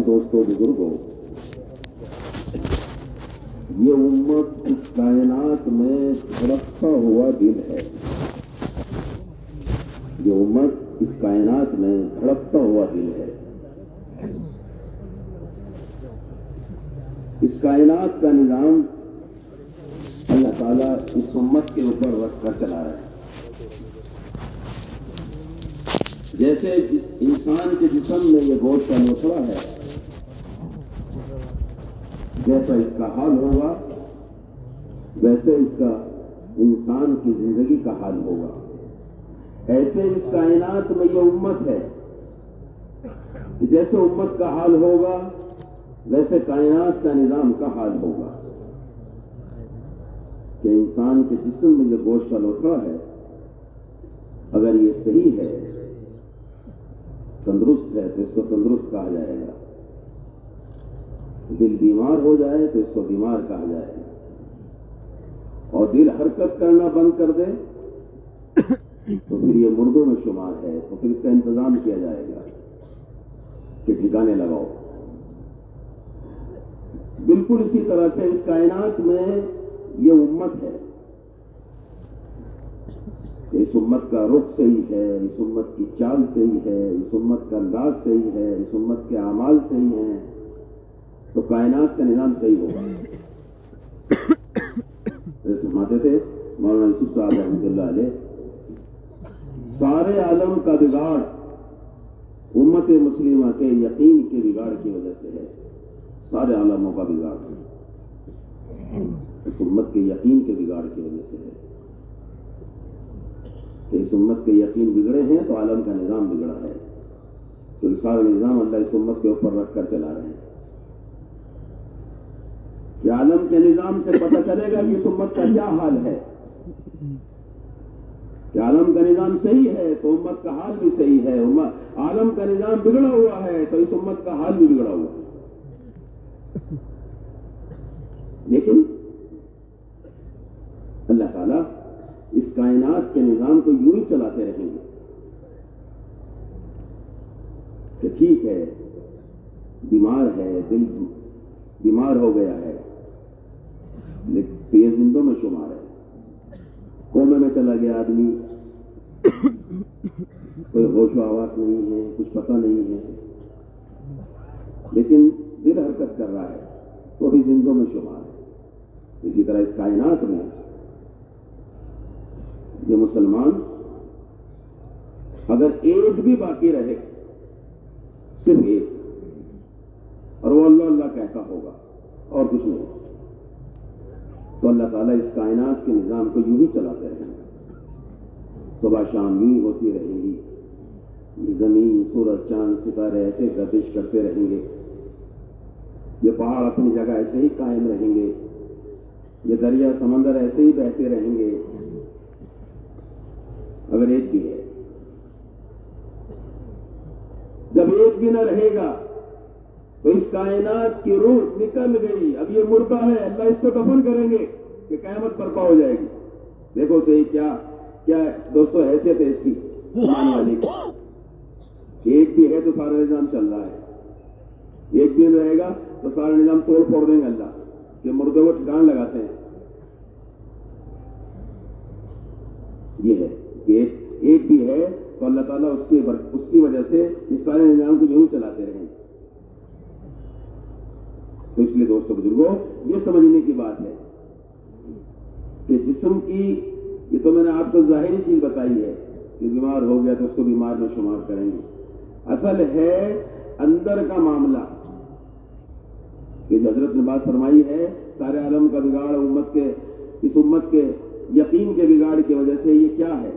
دوستوں بزرگوں، یہ امت اس کائنات میں دھڑکتا ہوا دل ہے. یہ امت اس کائنات میں دھڑکتا ہوا دل ہے. اس کائنات کا نظام اللہ تعالیٰ اس امت کے اوپر رکھ کر چلا رہا ہے. جیسے انسان کے جسم میں یہ گوشت کا لوتھڑا ہے، جیسا اس کا حال ہوگا ویسے اس کا انسان کی زندگی کا حال ہوگا. ایسے اس کائنات میں یہ امت ہے کہ جیسے امت کا حال ہوگا ویسے کائنات کا نظام کا حال ہوگا. کہ انسان کے جسم میں جو گوشت کا لوتھڑا ہے، اگر یہ صحیح ہے، تندرست ہے، تو اس کو تندرست کہا جائے گا. دل بیمار ہو جائے تو اس کو بیمار کہا جائے گا. اور دل حرکت کرنا بند کر دے تو پھر یہ مردوں میں شمار ہے. تو پھر اس کا انتظام کیا جائے گا کہ ٹھکانے لگاؤ. بالکل اسی طرح سے اس کائنات میں یہ امت ہے کہ اس امت کا رخ صحیح ہے، اس امت کی چال صحیح ہے، اس امت کا انداز صحیح ہے، اس امت کے اعمال صحیح ہیں، تو کائنات کا نظام صحیح ہوگا. فرماتے تھے مولانا یوسف صاحب رحمۃ اللہ علیہ، سارے عالم کا بگاڑ امت مسلمہ کے یقین کے بگاڑ کی وجہ سے ہے. سارے عالموں کا بگاڑ اس امت کے یقین کے بگاڑ کی وجہ سے ہے. کہ اس امت کے یقین بگڑے ہیں تو عالم کا نظام بگڑا ہے. تو سارا نظام اللہ اس امت کے اوپر رکھ کر چلا رہے ہیں. کہ عالم کے نظام سے پتہ چلے گا کہ اس امت کا کیا حال ہے. کہ عالم کا نظام صحیح ہے تو امت کا حال بھی صحیح ہے. عالم کا نظام بگڑا ہوا ہے تو اس امت کا حال بھی بگڑا ہوا ہے. لیکن اللہ تعالیٰ اس کائنات کے نظام کو یوں ہی چلاتے رہیں گے کہ ٹھیک ہے، بیمار ہے، دل بیمار ہو گیا ہے، تو یہ زندوں میں شمار ہے. کومے میں چلا گیا آدمی، کوئی ہوش و آواز نہیں ہے، کچھ پتہ نہیں ہے، لیکن دل حرکت کر رہا ہے تو بھی زندوں میں شمار ہے. اسی طرح اس کائنات میں یہ مسلمان اگر ایک بھی باقی رہے، صرف ایک، اور وہ اللہ اللہ کہتا ہوگا اور کچھ نہیں، تو اللہ تعالیٰ اس کائنات کے نظام کو یوں ہی چلاتے رہیں گے. صبح شام یوں ہی ہوتی رہے گی. یہ زمین، سورج، چاند، ستارے ایسے گردش کرتے رہیں گے. یہ پہاڑ اپنی جگہ ایسے ہی قائم رہیں گے. یہ دریا سمندر ایسے ہی بہتے رہیں گے اگر ایک بھی ہے. جب ایک بھی نہ رہے گا تو اس کائنات کی روح نکل گئی. اب یہ مردہ ہے، اللہ اس کو دفن کریں گے کہ قیامت برپا ہو جائے گی. دیکھو صحیح کیا دوستو حیثیت ہے اس کی ایمان والی. ایک بھی ہے تو سارا نظام چل رہا ہے. ایک بھی رہے گا تو سارا نظام توڑ پھوڑ دیں گے اللہ کہ مردوں کو ٹھکان لگاتے ہیں. یہ ہے کہ ایک بھی ہے تو اللہ تعالیٰ اس کی وجہ سے اس سارے نظام کو یوں ہی چلاتے رہیں. تو اس لیے دوستو بزرگوں، یہ سمجھنے کی بات ہے کہ جسم کی، یہ تو میں نے آپ کو ظاہری چیز بتائی ہے کہ بیمار ہو گیا تو اس کو بیمار میں شمار کریں گے. اصل ہے اندر کا معاملہ کہ جو حضرت نے بات فرمائی ہے سارے عالم کا بگاڑ اس امت کے یقین کے بگاڑ کی وجہ سے. یہ کیا ہے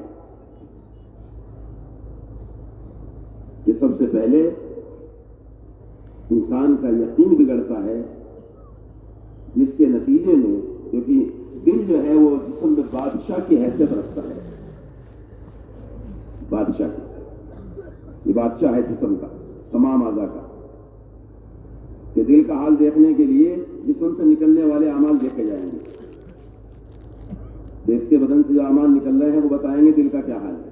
کہ سب سے پہلے انسان کا یقین بگڑتا ہے، جس کے نتیجے میں، کیونکہ دل جو ہے وہ جسم میں بادشاہ کی حیثیت رکھتا ہے. بادشاہ کی، یہ بادشاہ ہے جسم کا، تمام اعضاء کا. کہ دل کا حال دیکھنے کے لیے جسم سے نکلنے والے اعمال دیکھے جائیں گے. اس کے بدن سے جو اعمال نکل رہے ہیں وہ بتائیں گے دل کا کیا حال ہے.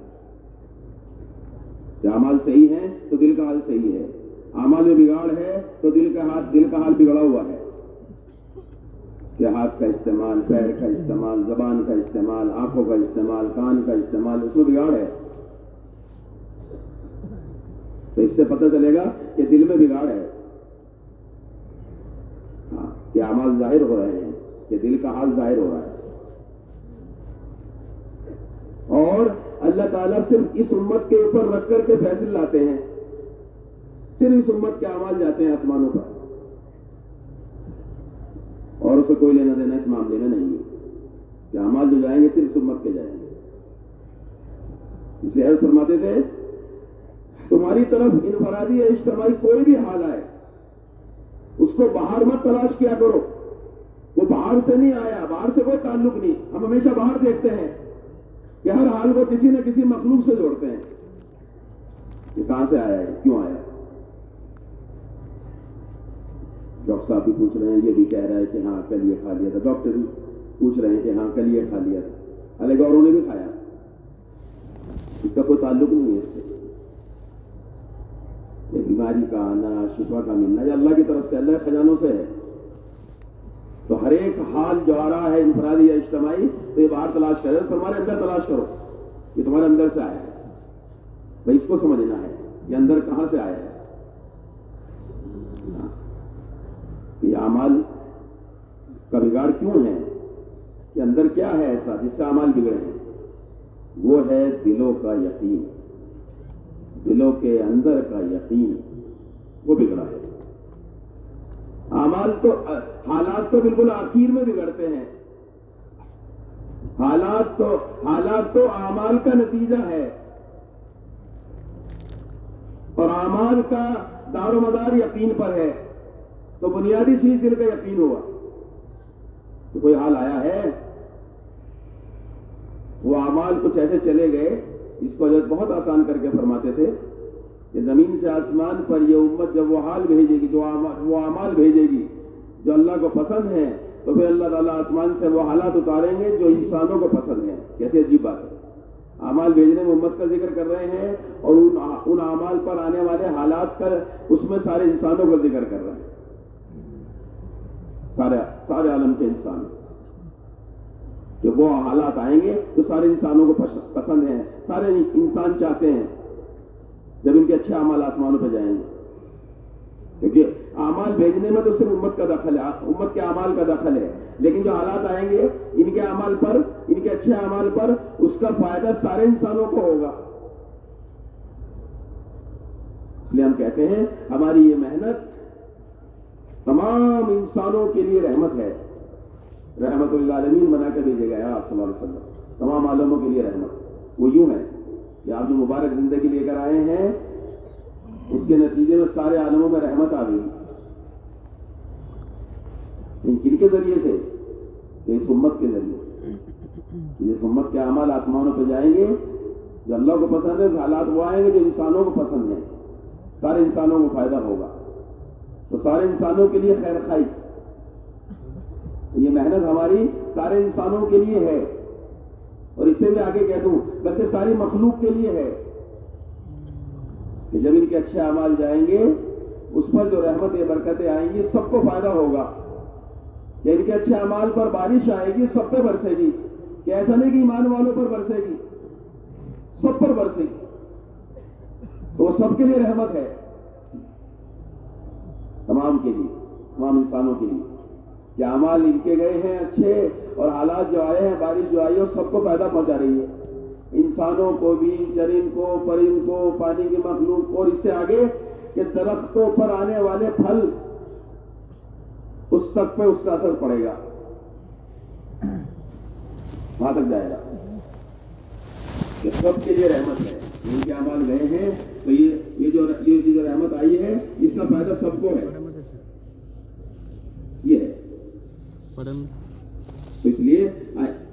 کہ اعمال صحیح ہیں تو دل کا حال صحیح ہے، اعمال میں بگاڑ ہے تو دل کا حال بگڑا ہوا ہے کہ ہاتھ کا استعمال، پیر کا استعمال، زبان کا استعمال، آنکھوں کا استعمال، کان کا استعمال، اس میں بگاڑ ہے. تو اس سے پتہ چلے گا کہ دل میں بگاڑ ہے، کہ اعمال ظاہر ہو رہے ہیں، کہ دل کا حال ظاہر ہو رہا ہے. اور اللہ تعالیٰ صرف اس امت کے اوپر رکھ کر کے فیصلے لاتے ہیں، صرف اس امت کے اعمال جاتے ہیں آسمانوں پر، اور اسے کوئی لینا دینا اس معاملے میں نہیں ہے کہ اعمال جو جائیں گے صرف اس امت کے جائیں گے. اس لیے حضرت فرماتے تھے تمہاری طرف انفرادی یا اجتماعی کوئی بھی حال آئے اس کو باہر مت تلاش کیا کرو، وہ باہر سے نہیں آیا، باہر سے کوئی تعلق نہیں. ہم ہمیشہ باہر دیکھتے ہیں کہ ہر حال کو کسی نہ کسی مخلوق سے جوڑتے ہیں کہ کہاں سے آیا ہے، کیوں آیا. ڈاکٹر صاحب بھی پوچھ رہے ہیں، یہ بھی کہہ رہا ہے کہ ہاں کل یہ کھا لیا تھا، ڈاکٹر بھی پوچھ رہے ہیں کہ ہاں کل یہ کھا لیا تھا، حالانکہ اوروں نے بھی کھایا، اس کا کوئی تعلق نہیں ہے اس سے. یہ بیماری کا آنا، شفا کا ملنا یہ اللہ کی طرف سے، اللہ کے خزانوں سے ہے. تو ہر ایک حال جو آ رہا ہے انفرادی یا اجتماعی تو یہ باہر تلاش کرے، تمہارے اندر تلاش کرو، یہ تمہارے اندر سے آیا ہے، بھائی اس کو سمجھنا ہے یہ اندر کہاں سے آیا ہے. یہ اعمال کا بگاڑ کیوں ہے، کہ اندر کیا ہے ایسا جس سے اعمال بگڑے ہیں؟ وہ ہے دلوں کا یقین، دلوں کے اندر کا یقین وہ بگڑا ہے. اعمال تو حالات تو بالکل آخر میں بگڑتے ہیں، حالات تو اعمال کا نتیجہ ہے، اور اعمال کا دار و مدار یقین پر ہے. تو بنیادی چیز دل کا یقین ہوا. تو کوئی حال آیا ہے، وہ اعمال کچھ ایسے چلے گئے جس کو حضرت بہت آسان کر کے فرماتے تھے کہ زمین سے آسمان پر یہ امت جب وہ حال بھیجے گی، جو اعمال بھیجے گی جو اللہ کو پسند ہیں، تو پھر اللہ تعالیٰ آسمان سے وہ حالات اتاریں گے جو انسانوں کو پسند ہیں. کیسے عجیب بات ہے، اعمال بھیجنے میں امت کا ذکر کر رہے ہیں اور ان اعمال پر آنے والے حالات کا اس میں سارے انسانوں کا ذکر کر رہے ہیں، سارے عالم کے انسان، کہ وہ حالات آئیں گے جو سارے انسانوں کو پسند ہیں، سارے انسان چاہتے ہیں جب ان کے اچھے اعمال آسمانوں پہ جائیں گے. کیونکہ اعمال بھیجنے میں تو صرف امت کا دخل ہے، امت کے اعمال کا دخل ہے، لیکن جو حالات آئیں گے ان کے اعمال پر، ان کے اچھے اعمال پر، اس کا فائدہ سارے انسانوں کو ہوگا. اس لیے ہم کہتے ہیں ہماری یہ محنت تمام انسانوں کے لیے رحمت ہے، رحمت للعالمین بنا کر بھیجے گئے آپ صلی اللہ علیہ وسلم، تمام عالموں کے لیے رحمت. وہ یوں ہے کہ آپ جو مبارک زندگی لے کر آئے ہیں اس کے نتیجے میں سارے عالموں میں رحمت آ گئی. کن کے ذریعے سے؟ کہ اس امت کے ذریعے سے. جس امت کے اعمال آسمانوں پہ جائیں گے جو اللہ کو پسند ہے، حالات وہ آئیں گے جو انسانوں کو پسند ہیں، سارے انسانوں کو فائدہ ہوگا. تو سارے انسانوں کے لیے خیر خائی، یہ محنت ہماری سارے انسانوں کے لیے ہے، اور اس سے بھی آگے کہہ دوں بلکہ ساری مخلوق کے لیے ہے کہ جب ان کے اچھے اعمال جائیں گے اس پر جو رحمتیں برکتیں آئیں گی سب کو فائدہ ہوگا. کہ ان کے اچھے اعمال پر بارش آئے گی، سب پہ برسے گی، کہ ایسا نہیں کہ ایمان والوں پر برسے گی، سب پر برسے گی. تو وہ سب کے لیے رحمت ہے، تمام کے لیے، تمام انسانوں کے لیے، کہ اعمال ان کے گئے ہیں اچھے اور حالات جو آئے ہیں، بارش جو آئی ہے سب کو فائدہ پہنچا رہی ہے، انسانوں کو بھی، چرند کو، پرند کو، پانی کی مخلوق کو، اور اس سے آگے کہ درختوں پر آنے والے پھل اس تک پہ اس کا اثر پڑے گا، وہاں تک جائے گا کہ سب کے لیے رحمت ہے. ان کے اعمال گئے ہیں تو یہ جو رحمت آئی ہے اس کا فائدہ سب کو ہے. یہ ہے تو اس لیے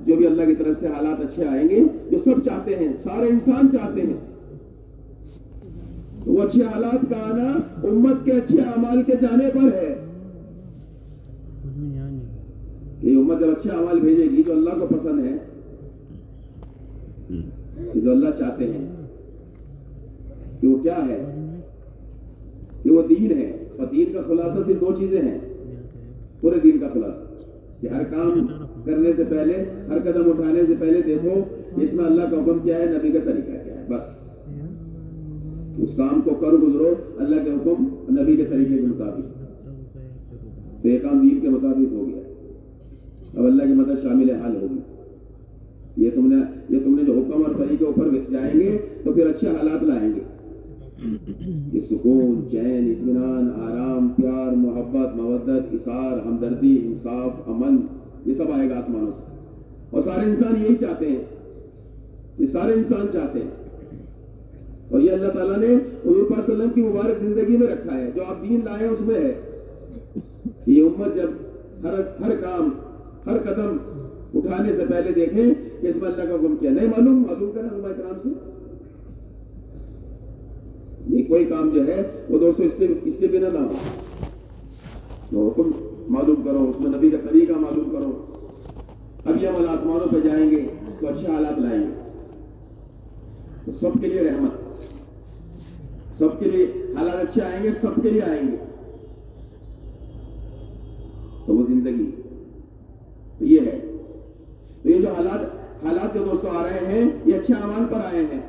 جو بھی اللہ کی طرف سے حالات اچھے آئیں گے جو سب چاہتے ہیں، سارے انسان چاہتے ہیں، تو وہ اچھے حالات کا آنا امت کے اچھے اعمال کے جانے پر ہے. یہ امت جب اچھے اعمال بھیجے گی جو اللہ کو پسند ہے، جو اللہ چاہتے ہیں، کہ وہ کیا ہے کہ وہ دین ہے، اور دین کا خلاصہ صرف دو چیزیں ہیں، پورے دین کا خلاصہ، کہ ہر کام کرنے سے پہلے، ہر قدم اٹھانے سے پہلے دیکھو اس میں اللہ کا حکم کیا ہے، نبی کا طریقہ کیا ہے، بس اس کام کو کر گزرو اللہ کے حکم نبی کے طریقے کے مطابق، تو یہ کام دین کے مطابق ہو گیا، اب اللہ کی مدد شامل حال ہوگی۔ یہ تم نے جو حکم اور طریقے اوپر جائیں گے تو پھر اچھے حالات لائیں گے، یہ سکون، چین، اطمینان، آرام، پیار، محبت، مودت، اثار، ہمدردی، انصاف، امن، یہ سب آئے گا آسمانوں سے، اور سارے انسان یہی چاہتے ہیں، یہ سارے انسان چاہتے ہیں، اور یہ اللہ تعالیٰ نے حضور پاک صلی اللہ علیہ وسلم کی مبارک زندگی میں رکھا ہے، جو آپ دین لائے اس میں ہے۔ یہ امت جب ہر کام، ہر قدم اٹھانے سے پہلے دیکھیں کہ اس میں اللہ کا حکم کیا، نہیں معلوم کریں علماء کرام سے، یہ کوئی کام جو ہے وہ دوستو اس کے بنا نہ ہو، تو حکم معلوم کرو، اس میں نبی کا طریقہ معلوم کرو، اب یہ عمل آسمانوں پہ جائیں گے تو اچھے حالات لائیں گے، تو سب کے لیے رحمت، سب کے لیے حالات اچھے آئیں گے، سب کے لیے آئیں گے، تو وہ زندگی تو یہ ہے۔ تو یہ جو حالات جو دوستوں آ رہے ہیں یہ اچھے اعمال پر آئے ہیں،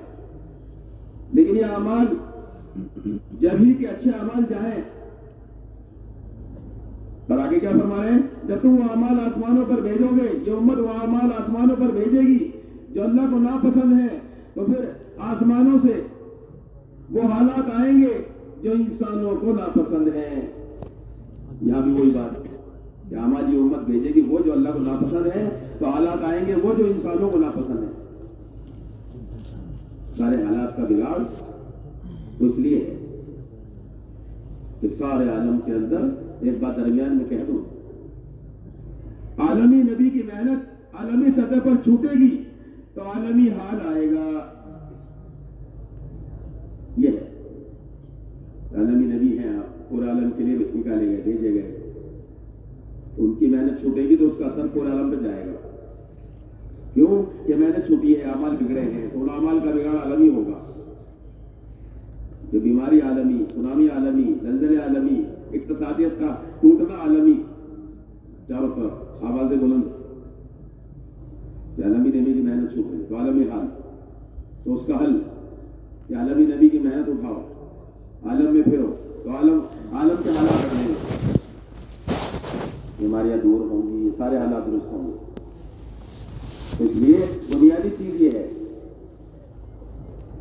لیکن یہ اعمال جب ہی کہ اچھے اعمال جائیں، اور آگے کیا فرما رہے ہیں، جب تم وہ اعمال آسمانوں پر بھیجو گے، یہ امت وہ اعمال آسمانوں پر بھیجے گی جو اللہ کو ناپسند ہے، تو پھر آسمانوں سے وہ حالات آئیں گے جو انسانوں کو ناپسند ہیں۔ یہاں بھی وہی بات کہ اعمال یہ امت بھیجے گی وہ جو اللہ کو ناپسند ہے، تو حالات آئیں گے وہ جو انسانوں کو ناپسند ہے۔ سارے حالات کا بگاڑ اس لیے ہے کہ سارے عالم کے اندر ایک بات درمیان میں کہہ دوں، عالمی نبی کی محنت عالمی سطح پر چھوٹے گی تو عالمی حال آئے گا، یہ ہے عالمی نبی ہیں، آپ پورے عالم کے لیے نکالے گئے، بھیجے گئے، ان کی محنت چھوٹے گی تو اس کا اثر پورے عالم پہ جائے گا، کیوں کہ محنت چھوٹی ہے، اعمال بگڑے ہیں، تو ان اعمال کا بگاڑ عالمی ہوگا، کہ بیماری عالمی، سونامی عالمی، زلزلے عالمی، اقتصادیت کا ٹوٹنا عالمی، چاروں طرف آوازیں بلند، کہ عالمی نبی کی محنت چھوٹ رہی ہے تو عالمی حال، تو اس کا حل کہ عالمی نبی کی محنت اٹھاؤ، عالم میں پھرو تو عالم کے حالات بنیں گے، بیماریاں دور ہوں گی، یہ سارے حالات درست ہوں گے۔ اس لیے بنیادی چیز یہ ہے،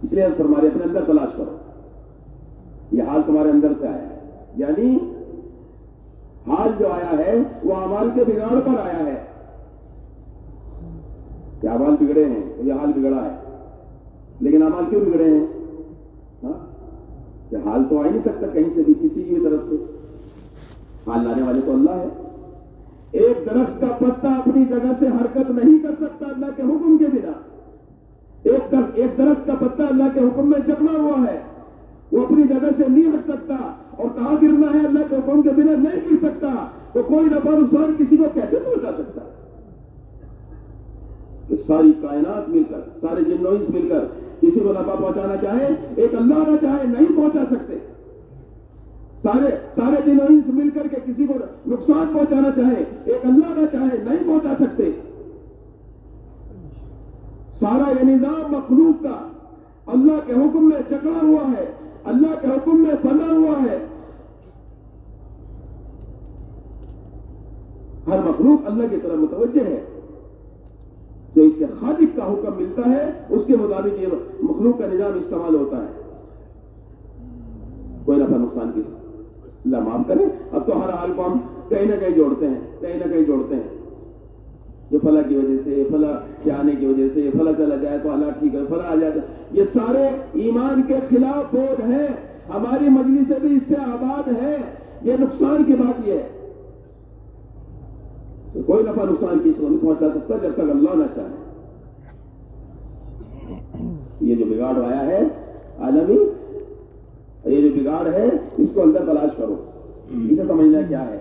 اس لیے فرمارے اپنے اندر تلاش کرو، یہ حال تمہارے اندر سے آیا ہے، یعنی حال جو آیا ہے وہ اعمال کے بگاڑ پر آیا ہے، کہ اعمال بگڑے ہیں تو یہ حال بگڑا ہے، لیکن اعمال کیوں بگڑے ہیں؟ کہ حال تو آ ہی نہیں سکتا کہیں سے بھی، کسی کی بھی طرف سے، حال لانے والے تو اللہ ہے۔ ایک درخت کا پتا اپنی جگہ سے حرکت نہیں کر سکتا اللہ کے حکم کے بنا، ایک درخت کا پتا اللہ کے حکم میں جکڑا ہوا ہے، وہ اپنی جگہ سے نہیں ہٹ سکتا، اور کہاں گرنا ہے اللہ کے حکم کے بنا نہیں گر سکتا، تو کوئی نفع نقصان کسی کو کیسے پہنچا سکتا ہے؟ کہ ساری کائنات مل کر، سارے جن و انس مل کر کسی کو نفع پہنچانا چاہے، ایک اللہ نہ چاہے نہیں پہنچا سکتے، سارے جن و انس مل کر کے کسی کو نقصان پہنچانا چاہے، ایک اللہ نہ چاہے نہیں پہنچا سکتے۔ سارا یہ نظام مخلوق کا اللہ کے حکم میں جکڑا ہوا ہے، اللہ کے حکم میں بنا ہوا ہے، ہر مخلوق اللہ کی طرف متوجہ ہے، جو اس کے خالق کا حکم ملتا ہے اس کے مطابق یہ مخلوق کا نظام استعمال ہوتا ہے، کوئی نفع نقصان کی اللہ معاف کرے۔ اب تو ہر حال کو ہم کہیں نہ کہیں جوڑتے ہیں، جو فلاں کی وجہ سے، فلاں کے آنے کی وجہ سے، فلاں چلا جائے تو حالات ٹھیک ہے، فلاں آ جائے تو، یہ سارے ایمان کے خلاف بودھ ہیں، ہماری مجلس سے بھی اس سے آباد ہے، یہ نقصان کی بات یہ ہے، تو کوئی نفع نقصان کسی کو نہیں پہنچا سکتا جب تک اللہ نہ چاہے۔ یہ جو بگاڑ آیا ہے عالمی، یہ جو بگاڑ ہے اس کو اندر تلاش کرو، اسے سمجھنا کیا ہے،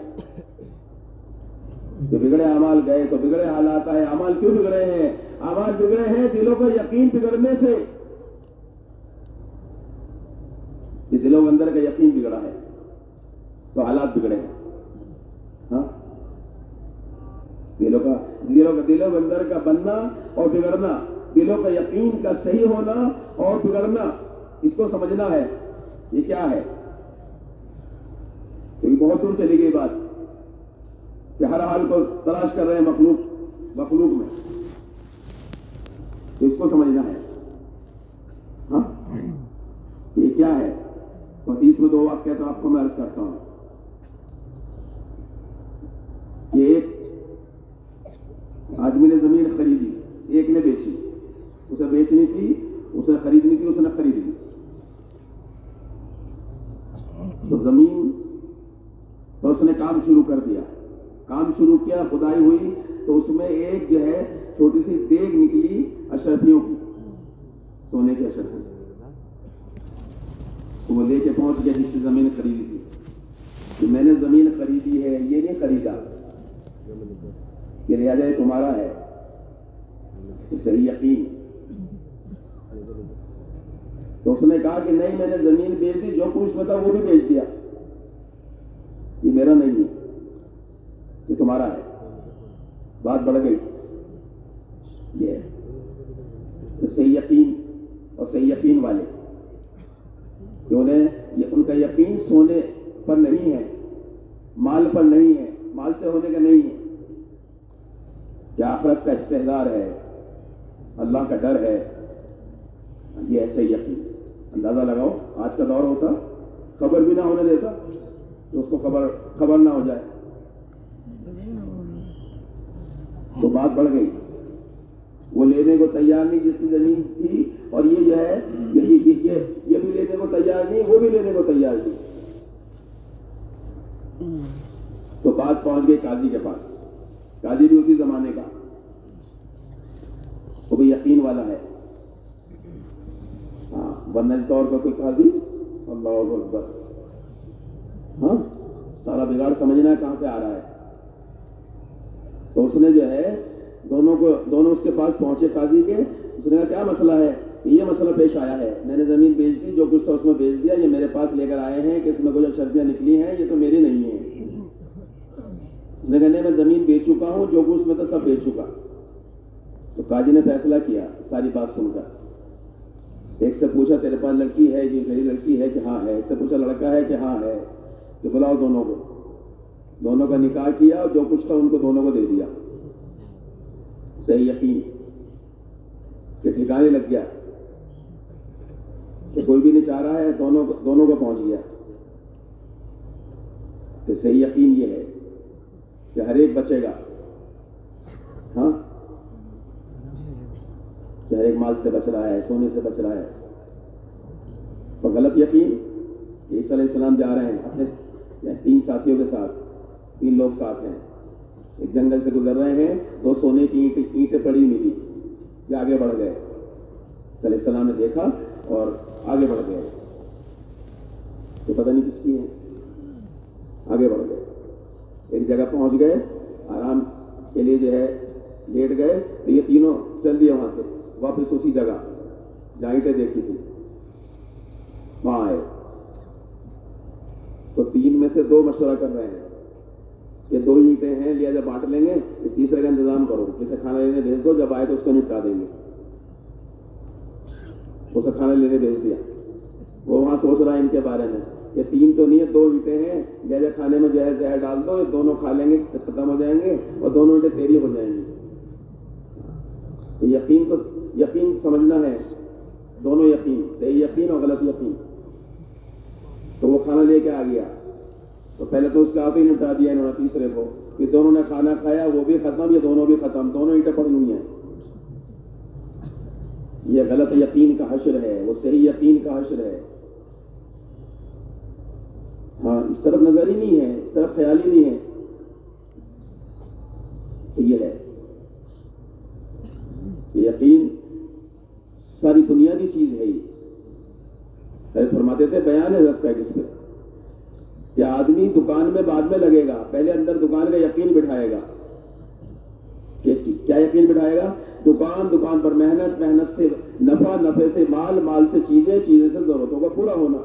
کہ بگڑے اعمال گئے تو بگڑے حالات آئے، اعمال کیوں بگڑے ہیں؟ اعمال بگڑے ہیں دلوں پر یقین بگڑنے سے، کہ دلوں کے اندر کا یقین بگڑا ہے، تو حالات بگڑے ہیں. ہاں دلوں کے اندر کا بننا اور بگڑنا، دلوں کا یقین کا صحیح ہونا اور بگڑنا، اس کو سمجھنا ہے یہ کیا ہے. تو یہ بہت دور چلی گئی بات کہ ہر حال کو تلاش کر رہے ہیں مخلوق میں، تو اس کو سمجھنا ہے. ہاں یہ کیا ہے؟ تو حدیث میں 2 واقعہ تو آپ کو میں عرض کرتا ہوں کہ ایک آدمی نے زمین خریدی، ایک نے بیچی. اسے بیچنی تھی، اسے خریدنی تھی، اسے نہ خرید لی. تو زمین پر اس نے کام شروع کر دیا، کام شروع کیا، خدائی ہوئی، تو اس میں ایک جو ہے چھوٹی سی دیگ نکلی اشرفیوں کی، سونے کی اشرفی. تو وہ لے کے پہنچ گیا جس سے زمین خریدی تھی کہ میں نے زمین خریدی ہے، یہ نہیں خریدا، یہ لہٰذا تمہارا ہے. یہ صحیح یقین. تو اس نے کہا کہ نہیں، میں نے زمین بیچ دی، جو کچھ میں تھا وہ بھی بیچ دیا، یہ میرا نہیں ہے، یہ تمہارا ہے. بات بڑھ گئی. یہ تو صحیح یقین اور صحیح یقین والے کہ ان کا یقین سونے پر نہیں ہے، مال پر نہیں ہے، مال سے ہونے کا نہیں ہے، کہ آخرت کا استحضار ہے، اللہ کا ڈر ہے. یہ ایسے یقین. اندازہ لگاؤ آج کا دور ہوتا خبر بھی نہ ہونے دیتا تو اس کو خبر نہ ہو جائے. تو بات بڑھ گئی. وہ لینے کو تیار نہیں جس کی زمین تھی، اور یہ جو ہے یہ بھی لینے کو تیار نہیں، وہ بھی لینے کو تیار نہیں. تو بات پہنچ گئی قاضی کے پاس. قاضی بھی اسی زمانے کا، وہ بھی یقین والا ہے. ہاں ورنہ اس دور کا کوئی قاضی، اللہ اکبر، ہاں سارا بگاڑ سمجھنا ہے کہاں سے آ رہا ہے. تو اس نے جو ہے دونوں اس کے پاس پہنچے قاضی کے. اس نے کہا کیا مسئلہ ہے؟ یہ مسئلہ پیش آیا ہے، میں نے زمین بیچ دی، جو کچھ تھا اس میں بیچ دیا، یہ میرے پاس لے کر آئے ہیں کہ اس میں کچھ اشرفیاں نکلی ہیں، یہ تو میری نہیں ہیں. اس نے کہا نہیں، میں زمین بیچ چکا ہوں، جو کچھ میں تھا سب بیچ چکا. تو قاضی نے فیصلہ کیا ساری بات سن کر. ایک سے پوچھا تیرے پاس لڑکی ہے کہ میری لڑکی ہے؟ کہ ہاں ہے. اس سے پوچھا لڑکا ہے؟ کہ ہاں ہے. کہ بلاؤ دونوں کو. دونوں کا نکاح کیا اور جو کچھ تھا ان کو دونوں کو دے دیا. صحیح یقین کہ ٹھکانے لگ گیا کہ کوئی بھی نہیں چاہ رہا ہے، دونوں کو پہنچ گیا. کہ صحیح یقین یہ ہے کہ ہر ایک بچے گا. ہاں کہ ہر ایک مال سے بچ رہا ہے، سونے سے بچ رہا ہے. اور غلط یقین کہ عیسیٰ علیہ السلام جا رہے ہیں اپنے 3 ساتھیوں کے ساتھ، 3 لوگ ساتھ ہیں، ایک جنگل سے گزر رہے ہیں، 2 سونے کی اینٹیں پڑی ملی، یہ آگے بڑھ گئے. عیسیٰ علیہ السلام نے دیکھا اور آگے بڑھ گئے. تو پتہ نہیں کس کی ہے، آگے بڑھ گئے. ایک جگہ پہنچ گئے، آرام کے لیے جو ہے لیٹ گئے. تو یہ تینوں چل دیے وہاں سے واپس اسی جگہ جہاں اینٹیں دیکھی تھی، وہاں آئے. تو 3 میں سے 2 مشورہ کر رہے ہیں کہ 2 اینٹیں ہیں، لہٰذا بانٹ لیں گے، اس تیسرے کا انتظام کرو، اسے کھانا لینے بھیج دو، جب آئے تو اس کو نپٹا دیں گے. اسے کھانا لینے بھیج دیا. وہ وہاں سوچ رہا ہے ان کے بارے میں کہ 3 تو نہیں ہے، 2 اینٹیں ہیں، لہٰذا کھانے میں جو ہے زہر ڈال دو، دونوں کھا لیں گے، ختم ہو جائیں گے اور دونوں اینٹیں تیری ہو جائیں گی. تو یقین سمجھنا ہے، دونوں یقین، صحیح یقین اور غلط یقین. تو وہ کھانا لے کے آ گیا. تو پہلے تو اس کا ہاتھ ہی نپٹا دیا انہوں نے تیسرے کو. پھر دونوں نے کھانا کھایا، وہ بھی ختم، یہ دونوں بھی ختم، دونوں اینٹیں پڑی ہوئی ہیں. یہ غلط یقین کا حشر ہے، وہ صحیح یقین کا حشر ہے. ہاں اس طرف نظر ہی نہیں ہے، اس طرف خیال ہی نہیں ہے. تو یہ ہے یقین، ساری بنیادی چیز ہے. یہ فرماتے تھے بیان حضرت کا کس پہ کہ آدمی دکان میں بعد میں لگے گا، پہلے اندر دکان کا یقین بٹھائے گا. کہ کیا یقین بٹھائے گا؟ دکان پر محنت سے نفع سے مال سے چیزیں سے ضرورتوں کا پورا ہونا.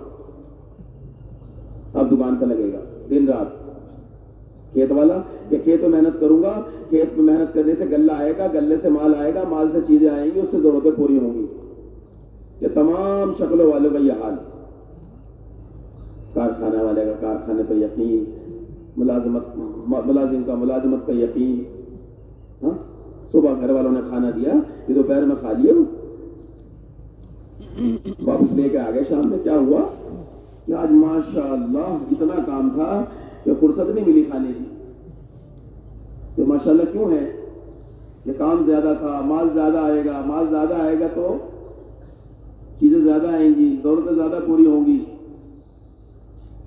اب دکان پہ لگے گا. دن رات. کھیت والا کہ کھیت میں محنت کروں گا, کھیت میں محنت کرنے سے غلہ آئے گا, غلے سے مال آئے گا, مال سے چیزیں آئیں گی, اس سے ضرورتیں پوری ہوں گی. کہ تمام شکلوں والوں کا یہ حال. کارخانے والے کا کارخانے پہ یقین, ملازم کا ملازمت پہ یقین. ہاں, صبح گھر والوں نے کھانا دیا, یہ دوپہر میں کھا لیا, واپس لے کے آ گئے شام میں. کیا ہوا کہ آج ماشاءاللہ اتنا کام تھا کہ فرصت نہیں ملی کھانے کی. تو ماشاءاللہ کیوں ہے کہ کام زیادہ تھا, مال زیادہ آئے گا, مال زیادہ آئے گا تو چیزیں زیادہ آئیں گی, ضرورتیں زیادہ پوری ہوں گی.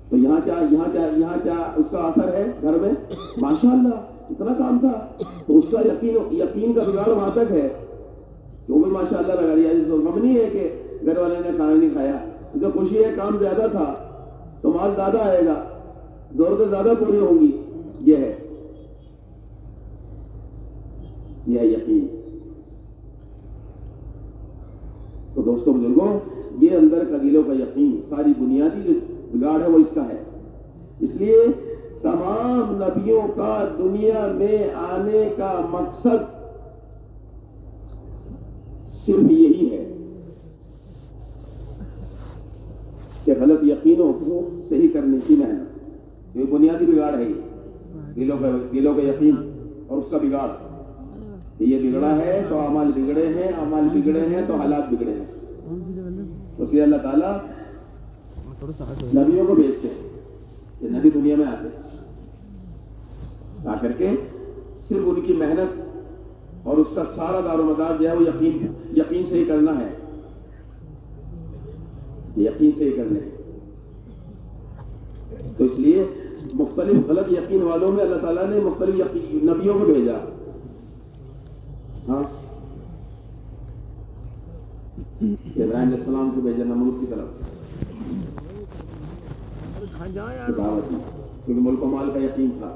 تو یہاں کیا اس کا اثر ہے گھر میں؟ ماشاءاللہ اتنا کام تھا, تو اس کا یقین کا بگاڑ وہاں تک ہے کہ وہ بھی ماشاءاللہ لگا دیا. غم نہیں ہے کہ گھر والے نے کھانا نہیں کھایا, اسے خوشی ہے کام زیادہ تھا تو مال زیادہ آئے گا, ضرورتیں زیادہ پوری ہوں گی. یہ ہے یقین. تو دوستوں بزرگوں, یہ اندر کا دلوں کا یقین ساری بنیادی جو بگاڑ ہے وہ اس کا ہے. اس لیے تمام نبیوں کا دنیا میں آنے کا مقصد صرف یہی ہے کہ غلط یقینوں کو صحیح کرنے کی محنت. یہ بنیادی بگاڑ ہے, یہ دلوں کا یقین اور اس کا بگاڑ. یہ بگڑا ہے تو اعمال بگڑے ہیں, اعمال بگڑے ہیں تو حالات بگڑے ہیں. اس لیے اللہ تعالیٰ نبیوں کو بھیجتے ہیں کہ نبی دنیا میں آتے ہیں, آ کر کے صرف ان کی محنت اور اس کا سارا دار و مدار جو ہے وہ یقین سے ہی کرنا ہے, یقین سے ہی کرنا ہے. تو اس لیے مختلف غلط یقین والوں میں اللہ تعالیٰ نے مختلف نبیوں کو بھیجا. ہاں, ابراہیم علیہ السلام کو بھیجا نمرود کی طرف دعوت دی, کیونکہ ملک و مال کا یقین تھا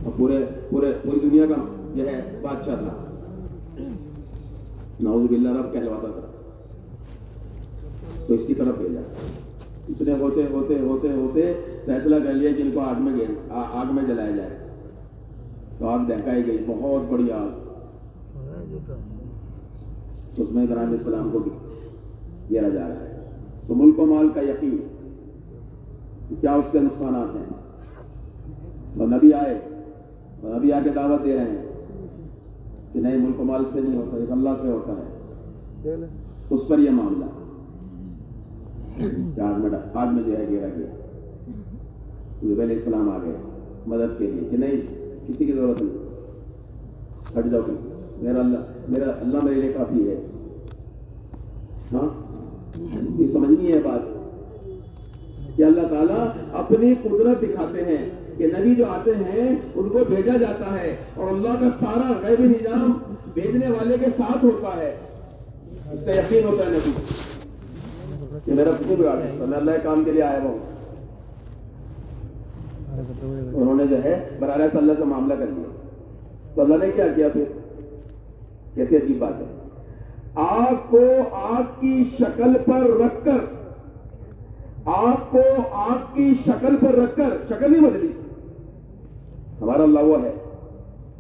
اور پوری دنیا کا جو ہے بادشاہ تھا, نعوذ باللہ رب کہلواتا تھا. تو اس کی طرف بھیجا. اس نے ہوتے ہوتے ہوتے ہوتے فیصلہ کر لیا کہ ان کو آگ میں جلایا جائے. تو آگ دہکائی گئی, بہت بڑی آگ. تو اس میں ابراہیم علیہ السلام کو گرا جا رہا ہے. تو ملک و مال کا یقین, کیا اس کے نقصانات ہیں. اور نبی آئے اور نبی آ کے دعوت دے رہے ہیں کہ نہیں, ملک و مال سے نہیں ہوتا, یہ اللہ سے ہوتا ہے. اس پر یہ معاملہ آگ میں جو ہے گرا گیا. زبیر علیہ السلام آ گئے مدد کے لیے کہ نہیں, کسی کی ضرورت نہیں, ہٹ جاؤ, میرا اللہ میرے لیے کافی ہے. ہاں, یہ سمجھنی ہے بات کہ اللہ تعالیٰ اپنی قدرت دکھاتے ہیں کہ نبی جو آتے ہیں ان کو بھیجا جاتا ہے اور اللہ کا سارا غیبی نظام بھیجنے والے کے ساتھ ہوتا ہے. اس کا یقین ہوتا ہے نبی کہ میرا کچھ نہیں بگاڑ سکتا, میں اللہ کے کام کے لیے آیا ہوں. انہوں نے جو ہے براہ راست اللہ سے معاملہ کر لیا. تو اللہ نے کیا کیا پھر؟ کیسی عجیب بات ہے. آگ کو آگ کی شکل پر رکھ کر, آگ کو آگ کی شکل پر رکھ کر, شکل نہیں بدلی. ہمارا اللہ وہ ہے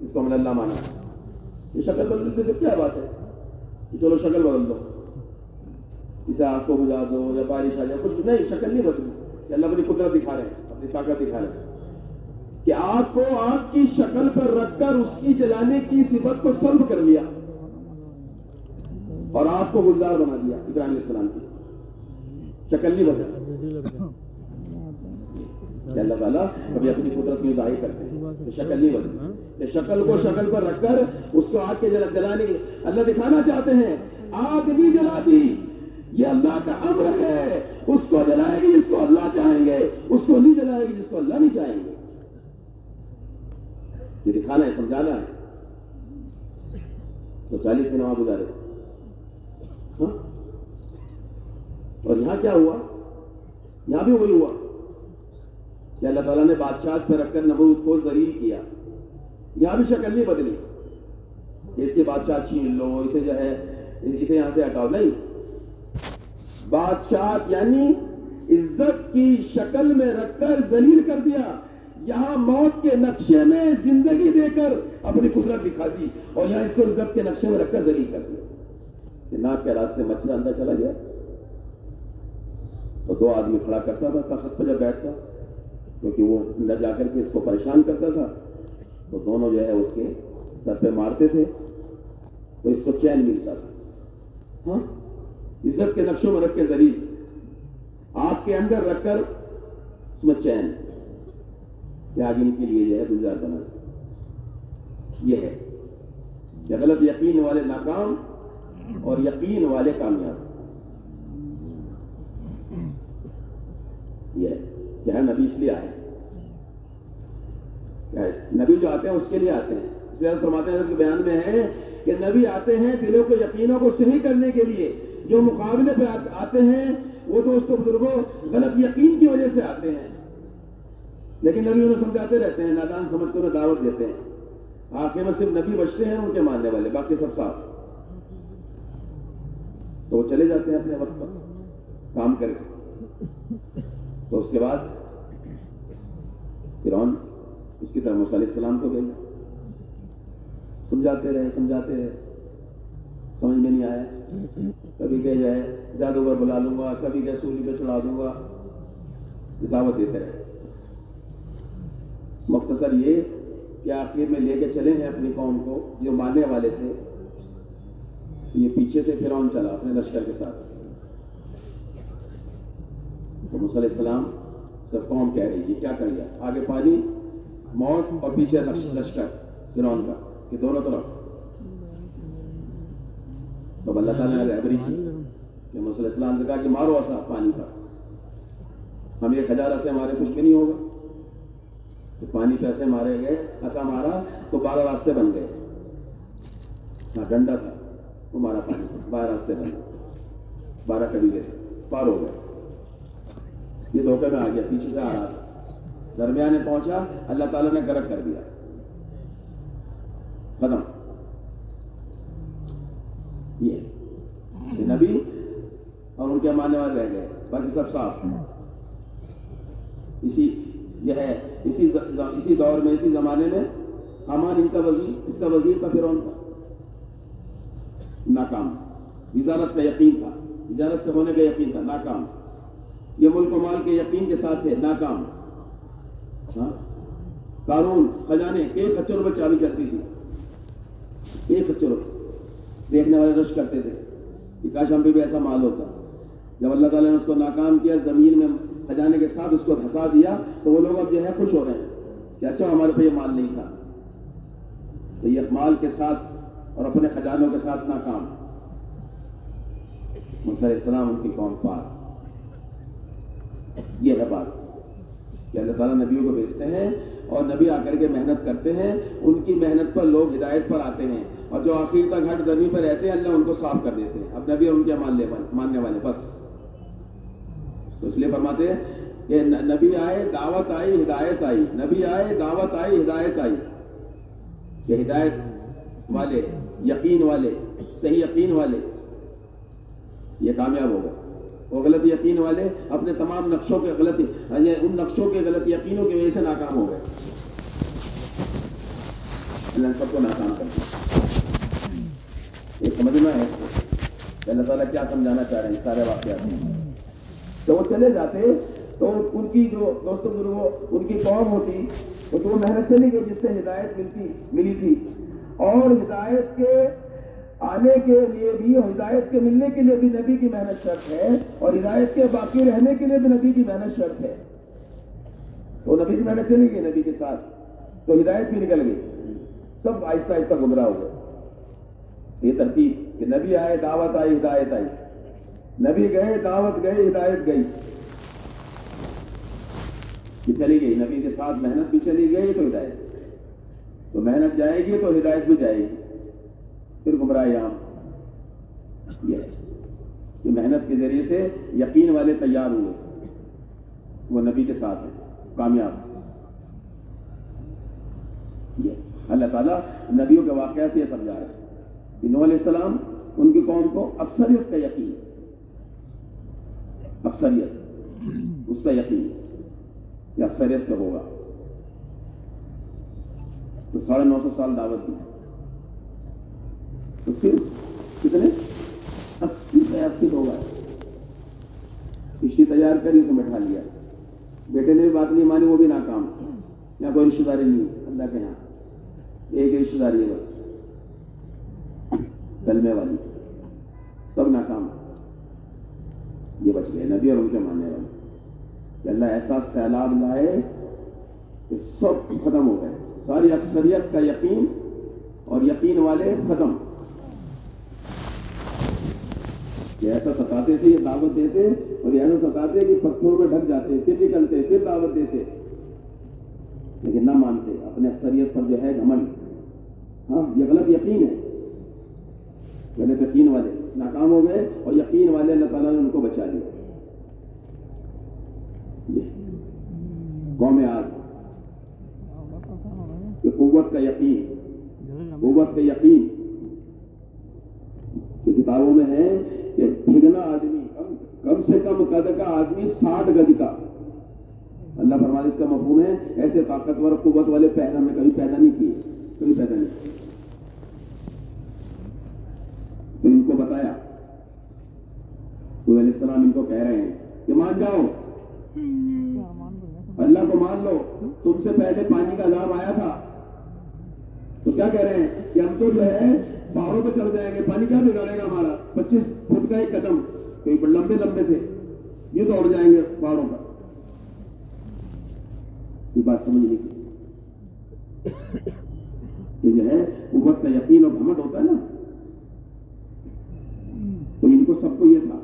جس کو ہم نے اللہ مانا. یہ شکل بدلتی پھر کیا بات ہے کہ چلو شکل بدل دو, اسے آگ کو بجھا دو یا بارش آ جائے, کچھ نہیں, شکل نہیں بدلی. کہ اللہ اپنی قدرت دکھا رہے ہیں, اپنی طاقت دکھا رہے ہیں کہ آگ کو آگ کی شکل پر رکھ کر اس کی جلانے کی صفت کو سلب کر لیا اور آگ کو گلزار بنا دیا. ابراہیم علیہ السلام کی شکل نہیں بدلی. کہ اللہ تعالیٰ کبھی اپنی قدرت کیوں ظاہر کرتے ہیں کہ شکل نہیں بدلی. شکل کو شکل پر رکھ کر اس کو آگ کے جلانے کی اللہ دکھانا چاہتے ہیں. آگ بھی جلا دی, یہ اللہ کا امر ہے. اس کو جلائے گی جس کو اللہ چاہیں گے, اس کو نہیں جلائے گی جس کو اللہ نہیں چاہیں گے. یہ دکھانا ہے, سمجھانا ہے. تو 40 دن وہاں گزارے. ہاں, اور یہاں کیا ہوا؟ یہاں بھی وہی ہوا کہ اللہ تعالیٰ نے بادشاہت پہ رکھ کر نمرود کو ذلیل کیا. یہاں بھی شکل نہیں بدلی کہ اس کی بادشاہ چھین لو, اسے جو ہے اسے یہاں سے ہٹاؤ. نہیں, بادشاہت یعنی عزت کی شکل میں رکھ کر ذلیل کر دیا، یہاں موت کے نقشے میں زندگی دے کر اپنی قدرت دکھا دی، اور یہاں اس کو عزت کے نقشے میں رکھ کر ذلیل کر دیا۔ ناک کے راستے مچھر اندر چلا گیا تو 2 آدمی کھڑا کرتا تھا تخت پہ جب بیٹھتا، کیونکہ وہ اندر جا کر کے اس کو پریشان کرتا تھا، تو دونوں جو ہے اس کے سر پہ مارتے تھے تو اس کو چین ملتا تھا۔ ہاں، عزت کے نقشوں میں رکھ کے ذلیل، آگ کے اندر رکھ کر اس میں چین، کہ آگے ان کے لیے جو ہے گلزار بنا۔ یہ ہے کہ غلط یقین والے ناکام اور یقین والے کامیاب۔ یہ ہے کہ نبی اس لیے آئے، نبی جو آتے ہیں اس کے لیے آتے ہیں، اس لیے فرماتے ہیں حضرت کے بیان میں ہے کہ نبی آتے ہیں دلوں کے یقینوں کو صحیح کرنے کے لیے۔ جو مقابلے پہ آتے ہیں وہ دوستوں بزرگوں غلط یقین کی وجہ سے آتے ہیں، لیکن نبی انہیں سمجھاتے رہتے ہیں، نادان سمجھ کر انہیں دعوت دیتے ہیں۔ آخر میں صرف نبی بچتے ہیں ان کے ماننے والے، باقی سب صاف، تو وہ چلے جاتے ہیں اپنے وقت پر کام کر کے۔ تو اس کے بعد فرعون اس کی طرف موسیٰ علیہ السلام کو گئے، سمجھاتے رہے سمجھ میں نہیں آیا، کبھی کہ جو ہے جادوگر بلا لوں گا، کبھی کہ سولی پہ چڑھا دوں گا، دعوت دیتے رہے۔ مختصر یہ کہ آخر میں لے کے چلے ہیں اپنی قوم کو، جو ماننے والے تھے، یہ پیچھے سے فرعون چلا اپنے لشکر کے ساتھ، تو موسیٰ علیہ السلام سب قوم کہہ رہی ہے کیا کر لیا، آگے پانی موت اور پیچھے لشکر فرعون کا کہ دونوں طرف۔ تو اللہ تعالیٰ نے رہبری کی کہ موسیٰ علیہ السلام سے کہا کہ مارو عصا پانی پر، ہم 1000 عصے ہمارے کچھ بھی نہیں ہوگا۔ تو پانی پہ ایسے مارے گئے، عصا مارا تو 12 راستے بن گئے، ہاں ڈنڈا تھا وہ مارا پانی، 12 راستے بن گئے، 12 قبیلے پار ہو گئے۔ یہ دھوکے میں آ گیا، پیچھے سے آ رہا تھا، درمیان میں پہنچا، اللہ تعالیٰ نے غرق کر دیا، ختم۔ یہ نبی اور ان کے ماننے والے رہ گئے، باقی سب صاف۔ اسی دور میں، اسی زمانے میں حامان ان کا وزیر، اس کا وزیر تھا فرعون کا، ناکام۔ وزارت کا یقین تھا، وزارت سے ہونے کا یقین تھا، ناکام۔ یہ ملک و مال کے یقین کے ساتھ تھے، ناکام۔ ہاں، قارون خزانے کے 1 خچر میں چابی چلتی تھی، 1 خچر، دیکھنے والے رش کرتے تھے کہ کاش ہم پہ بھی ایسا مال ہوتا۔ جب اللہ تعالیٰ نے اس کو ناکام کیا، زمین میں خزانے کے ساتھ اس کو دھسا دیا، تو وہ لوگ اب جو ہے خوش ہو رہے ہیں کہ اچھا ہمارے پہ یہ مال نہیں تھا۔ تو یہ مال کے ساتھ اور اپنے خزانوں کے ساتھ ناکام۔ موسیٰ علیہ السلام ان کی قوم پار۔ یہ ہے بات کہ اللہ تعالیٰ نبیوں کو بھیجتے ہیں اور نبی آ کر کے محنت کرتے ہیں، ان کی محنت پر لوگ ہدایت پر آتے ہیں، اور جو آخر تک ہٹ درمی پر رہتے ہیں اللہ ان کو صاف کر دیتے ہیں۔ اب نبی اور ان کے ماننے والے بس، تو اس لیے فرماتے ہیں کہ نبی آئے دعوت آئی ہدایت آئی، نبی آئے دعوت آئی ہدایت آئی، کہ ہدایت والے، یقین والے، صحیح یقین والے یہ کامیاب ہو گئے، وہ غلط یقین والے اپنے تمام نقشوں کے ان نقشوں کے غلط یقینوں کی وجہ سے ناکام ہو گئے۔ اللہ نے سب کو ناکام کر دیا۔ یہ سمجھنا ہے اس کو کہ اللہ تعالیٰ کیا سمجھانا چاہ رہے ہیں سارے واقعات سے۔ تو وہ چلے جاتے تو ان کی جو دوستوں بزرگوں ان کی قوم ہوتی تو وہ محنت چلی گئی جس سے ہدایت ملی تھی، اور ہدایت کے آنے کے لیے بھی اور ہدایت کے ملنے کے لیے بھی نبی کی محنت شرط ہے، اور ہدایت کے باقی رہنے کے لیے بھی نبی کی محنت شرط ہے۔ تو نبی کی محنت چلی گئی نبی کے ساتھ، تو ہدایت بھی نکل گئی، سب آہستہ آہستہ گمراہ ہو گئے۔ یہ ترتیب کہ نبی آئے دعوت آئی ہدایت آئی، نبی گئے دعوت گئی ہدایت گئی، کہ چلی گئی کہ نبی کے ساتھ محنت بھی چلی گئی تو ہدایت، تو محنت جائے گی تو ہدایت بھی جائے گی، پھر گمراہ عام۔ یہ ہے کہ محنت کے ذریعے سے یقین والے تیار ہوئے، وہ نبی کے ساتھ ہیں، کامیاب۔ یہ اللہ تعالیٰ نبیوں کے واقعہ سے یہ سمجھا رہا ہے کہ نوح علیہ السلام ان کی قوم کو اکثریت کا یقین، اکثریت اس کا یقین کہ اکثریت سے ہوگا. تو 950 سال دعوت دی, تو صرف کتنے 80 لوگ آئے. کشتی تیار کری, اسے بٹھا لیا. بیٹے نے بھی بات نہیں مانی, وہ بھی ناکام. یہاں کوئی رشتہ داری نہیں ہے اللہ کے یہاں, ایک رشتہ داری ہے بس, کلمے والی, سب ناکام. یہ بچ گئے نبی اور ان کے ماننے والے, کہ اللہ ایسا سیلاب لائے کہ سب ختم ہو گئے. ساری اکثریت کا یقین اور یقین والے ختم. یہ ایسا ستاتے تھے, یہ دعوت دیتے, اور یہ ایسا ستاتے کہ پتھروں میں ڈھک جاتے, پھر نکلتے, پھر دعوت دیتے, لیکن نہ مانتے. اپنے اکثریت پر جو ہے گھمنڈ. ہاں, یہ غلط یقین ہے. پہلے یقین والے ناکام ہو گئے, اور یقین والے اللہ تعالیٰ نے ان کو بچا لیا. قوم عاد کہ قوت کا یقین, قوت کا یقین کہ کتابوں میں ہے کہ بھگنا آدمی, کم سے کم قد کا آدمی 60 گج کا. اللہ فرماتے اس کا مفہوم ہے ایسے طاقتور قوت والے پہر ہم نے کبھی پیدا نہیں کیے, کبھی پیدا نہیں کیے. تو ان کو بتایا, علیہ السلام ان کو کہہ رہے ہیں کہ مان جاؤ, اللہ کو مان لو. تم سے پہلے پانی کا عذاب آیا تھا, تو کیا کہہ رہے ہیں کہ ہم تو جو ہے پہاڑوں پہ چڑھ جائیں گے, پانی کیا بگاڑے گا ہمارا. 25 فٹ کا ایک قدم, کئی لمبے لمبے تھے, یہ دوڑ جائیں گے پہاڑوں پر. یہ بات سمجھ نہیں کی کہ جو ہے قوت کا یقین اور گھمنڈ ہوتا ہے نا, تو ان کو سب کو یہ تھا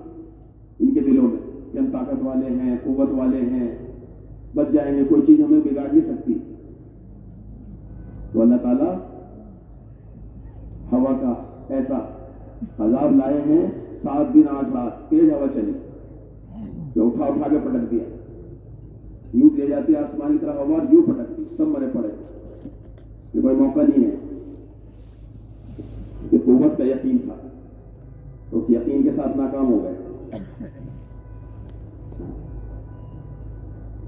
ان کے دلوں میں کہ ہم طاقت والے ہیں, قوت والے ہیں, بچ جائیں گے, کوئی چیز ہمیں بگاڑ نہیں سکتی. تو اللہ تعالیٰ ہوا کا ایسا عذاب لائے ہیں, 7 دن 8 رات تیز ہوا چلی, کہ اٹھا کے پٹک دیا. یوں لے جاتی ہے آسمان کی طرف ہوا, یوں پٹک دی, سب مرے پڑے. کہ کوئی موقع نہیں ہے. کہ قوت کا یقین تھا, تو اس یقین کے ساتھ ناکام ہو گئے.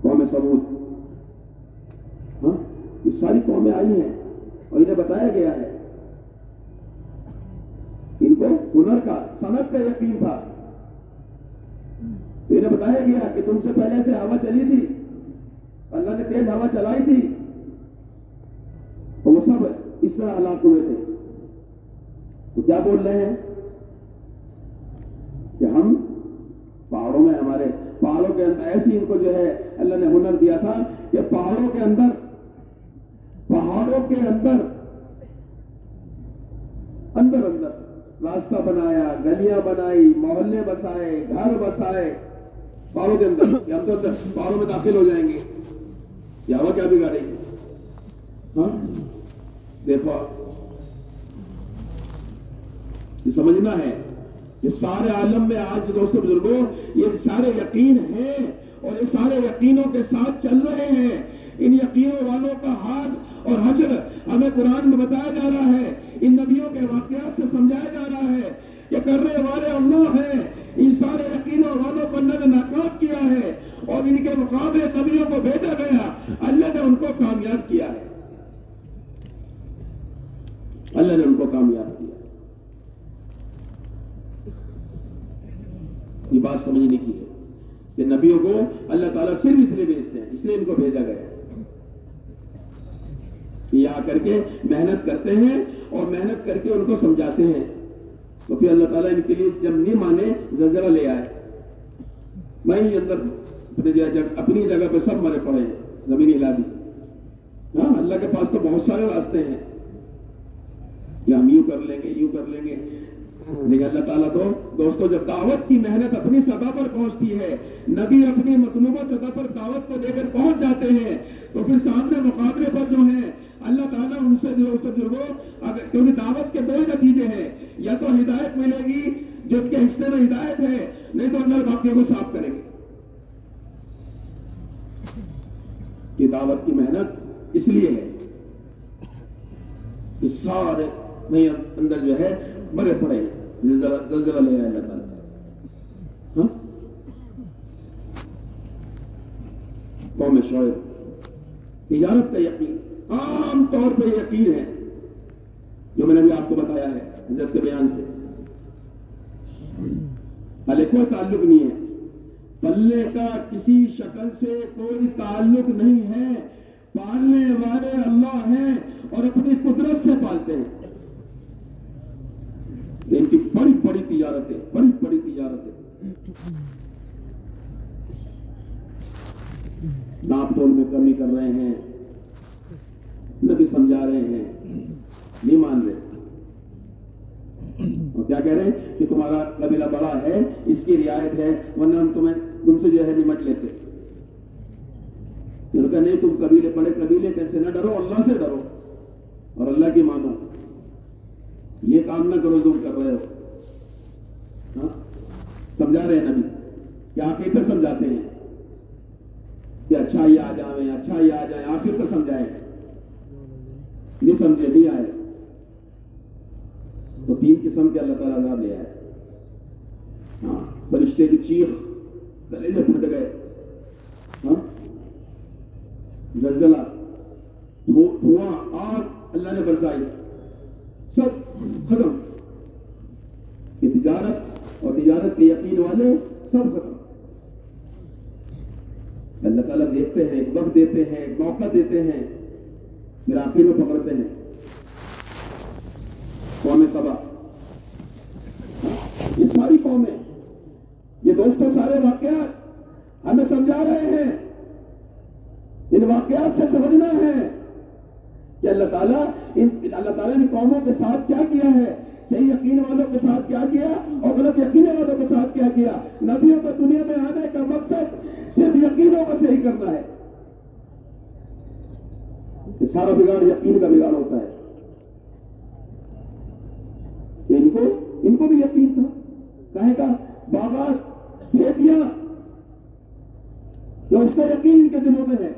قوم سمود, ہاں, یہ ساری قومیں آئی ہیں اور انہیں بتایا گیا ہے. ان کو ہنر کا, صنعت کا یقین تھا, تو انہیں بتایا گیا کہ تم سے پہلے سے ہوا چلی تھی, اللہ نے تیز ہوا چلائی تھی, اور وہ سب اس طرح ہلاک ہوئے تھے. تو کیا بول رہے ہیں کہ ہم پہاڑوں میں, ہمارے پہاڑوں کے اندر ایسی ان کو جو ہے اللہ نے ہنر دیا تھا کہ پہاڑوں کے اندر اندر راستہ بنایا, گلیاں بنائی, محلے بسائے, گھر بسائے پہاڑوں کے اندر. کہ ہم تو پہاڑوں میں داخل ہو جائیں گے, یہ ہوا کیا بگاڑے گی. ہاں, دیکھو یہ سمجھنا ہے کہ سارے عالم میں آج دوستوں بزرگوں یہ سارے یقین ہیں, اور یہ سارے یقینوں کے ساتھ چل رہے ہیں. ان یقینوں والوں کا ہاتھ اور حجر ہمیں قرآن میں بتایا جا رہا ہے, ان نبیوں کے واقعات سے سمجھایا جا رہا ہے کہ کرنے والے اللہ ہیں. ان سارے یقینوں والوں کو اللہ نے ناکام کیا ہے, اور ان کے مقابلے نبیوں کو بھیجا گیا, اللہ نے ان کو کامیاب کیا ہے. اللہ نے ان کو کامیاب کیا. یہ بات سمجھنے کی ہے کہ نبیوں کو اللہ تعالیٰ صرف اس لیے بھیجتے ہیں, اس لیے ان کو بھیجا گیا ہے کہ یہ آ کر کے محنت کرتے ہیں, اور محنت کر کے ان کو سمجھاتے ہیں. تو پھر اللہ تعالیٰ ان کے لیے جب نہیں مانے زلزلہ لے آئے. وہیں اندر اپنی جگہ پہ سب مرے پڑے ہیں, زمین ہلا دی. ہاں, اللہ کے پاس تو بہت سارے راستے ہیں کہ ہم یوں کر لیں گے, یوں کر لیں گے, لیکن اللہ تعالیٰ تو دوستوں جب دعوت کی محنت اپنی سطح پر پہنچتی ہے, نبی اپنی مطلوبہ سطح پر دعوت کو لے کر پہنچ جاتے ہیں, تو پھر سامنے مقابلے پر جو ہیں اللہ تعالیٰ ان سے کیونکہ دعوت کے 2 نتیجے ہیں, یا تو ہدایت ملے گی جن کے حصے میں ہدایت ہے, نہیں تو اللہ باقیوں کو صاف کریں گے. یہ دعوت کی محنت اس لیے ہے کہ سارے میں اندر جو ہے مرے پڑے ہیں, زلزلہ لے آئے اللہ تعالیٰ. شعیب. تجارت کا یقین عام طور پہ یقین ہے جو میں نے بھی آپ کو بتایا ہے حضرت کے بیان سے. حالے کوئی تعلق نہیں ہے, پلے کا کسی شکل سے کوئی تعلق نہیں ہے. پالنے والے اللہ ہیں اور اپنی قدرت سے پالتے ہیں. ان کی بڑی بڑی تجارتیں, بڑی بڑی تجارتیں. ناپ تول میں کمی کر رہے ہیں, نبی سمجھا رہے ہیں, نہیں مان رہے. اور کیا کہہ رہے ہیں کہ تمہارا قبیلہ بڑا ہے, اس کی رعایت ہے, ورنہ ہم تم سے جو ہے نمٹ لیتے. انہوں نے کہا نہیں, تم قبیلے بڑے قبیلے سے نہ ڈرو, اللہ سے ڈرو اور اللہ کی مانو. یہ کام نہ کرو جو تم کر رہے ہو. سمجھا رہے ہیں نبی, کہ آخر تک سمجھاتے ہیں کہ اچھا ہی آ جائیں, اچھا ہی آ جائیں, آخر تک سمجھائیں. نہیں سمجھے, نہیں آئے تو 3 قسم کے اللہ تعالیٰ عذاب لے آئے. فرشتے کی چیخ, کلیجے پھٹ گئے, زلزلہ, دھواں, آگ اللہ نے برسائی, سب ختم. یہ تجارت اور تجارت کے یقین والے سب ختم. اللہ تعالیٰ دیکھتے ہیں, ایک وقت دیتے ہیں, ایک موقع دیتے ہیں, پھر آخر میں پکڑتے ہیں. قوم سبا, یہ ساری قومیں, یہ دوستوں سارے واقعات ہمیں سمجھا رہے ہیں. ان واقعات سے سمجھنا ہے کہ اللہ تعالیٰ نے قوموں کے ساتھ کیا کیا ہے, صحیح یقین والوں کے ساتھ کیا کیا اور غلط یقین والوں کے ساتھ کیا کیا. نبیوں کو دنیا میں آنے کا مقصد صرف یقینوں کو صحیح کرنا ہے. یہ سارا بگاڑ یقین کا بگاڑ ہوتا ہے. ان کو بھی یقین تھا, کہے گا باغات, کھیتیاں, کہ اس کا یقین ان کے دلوں میں ہے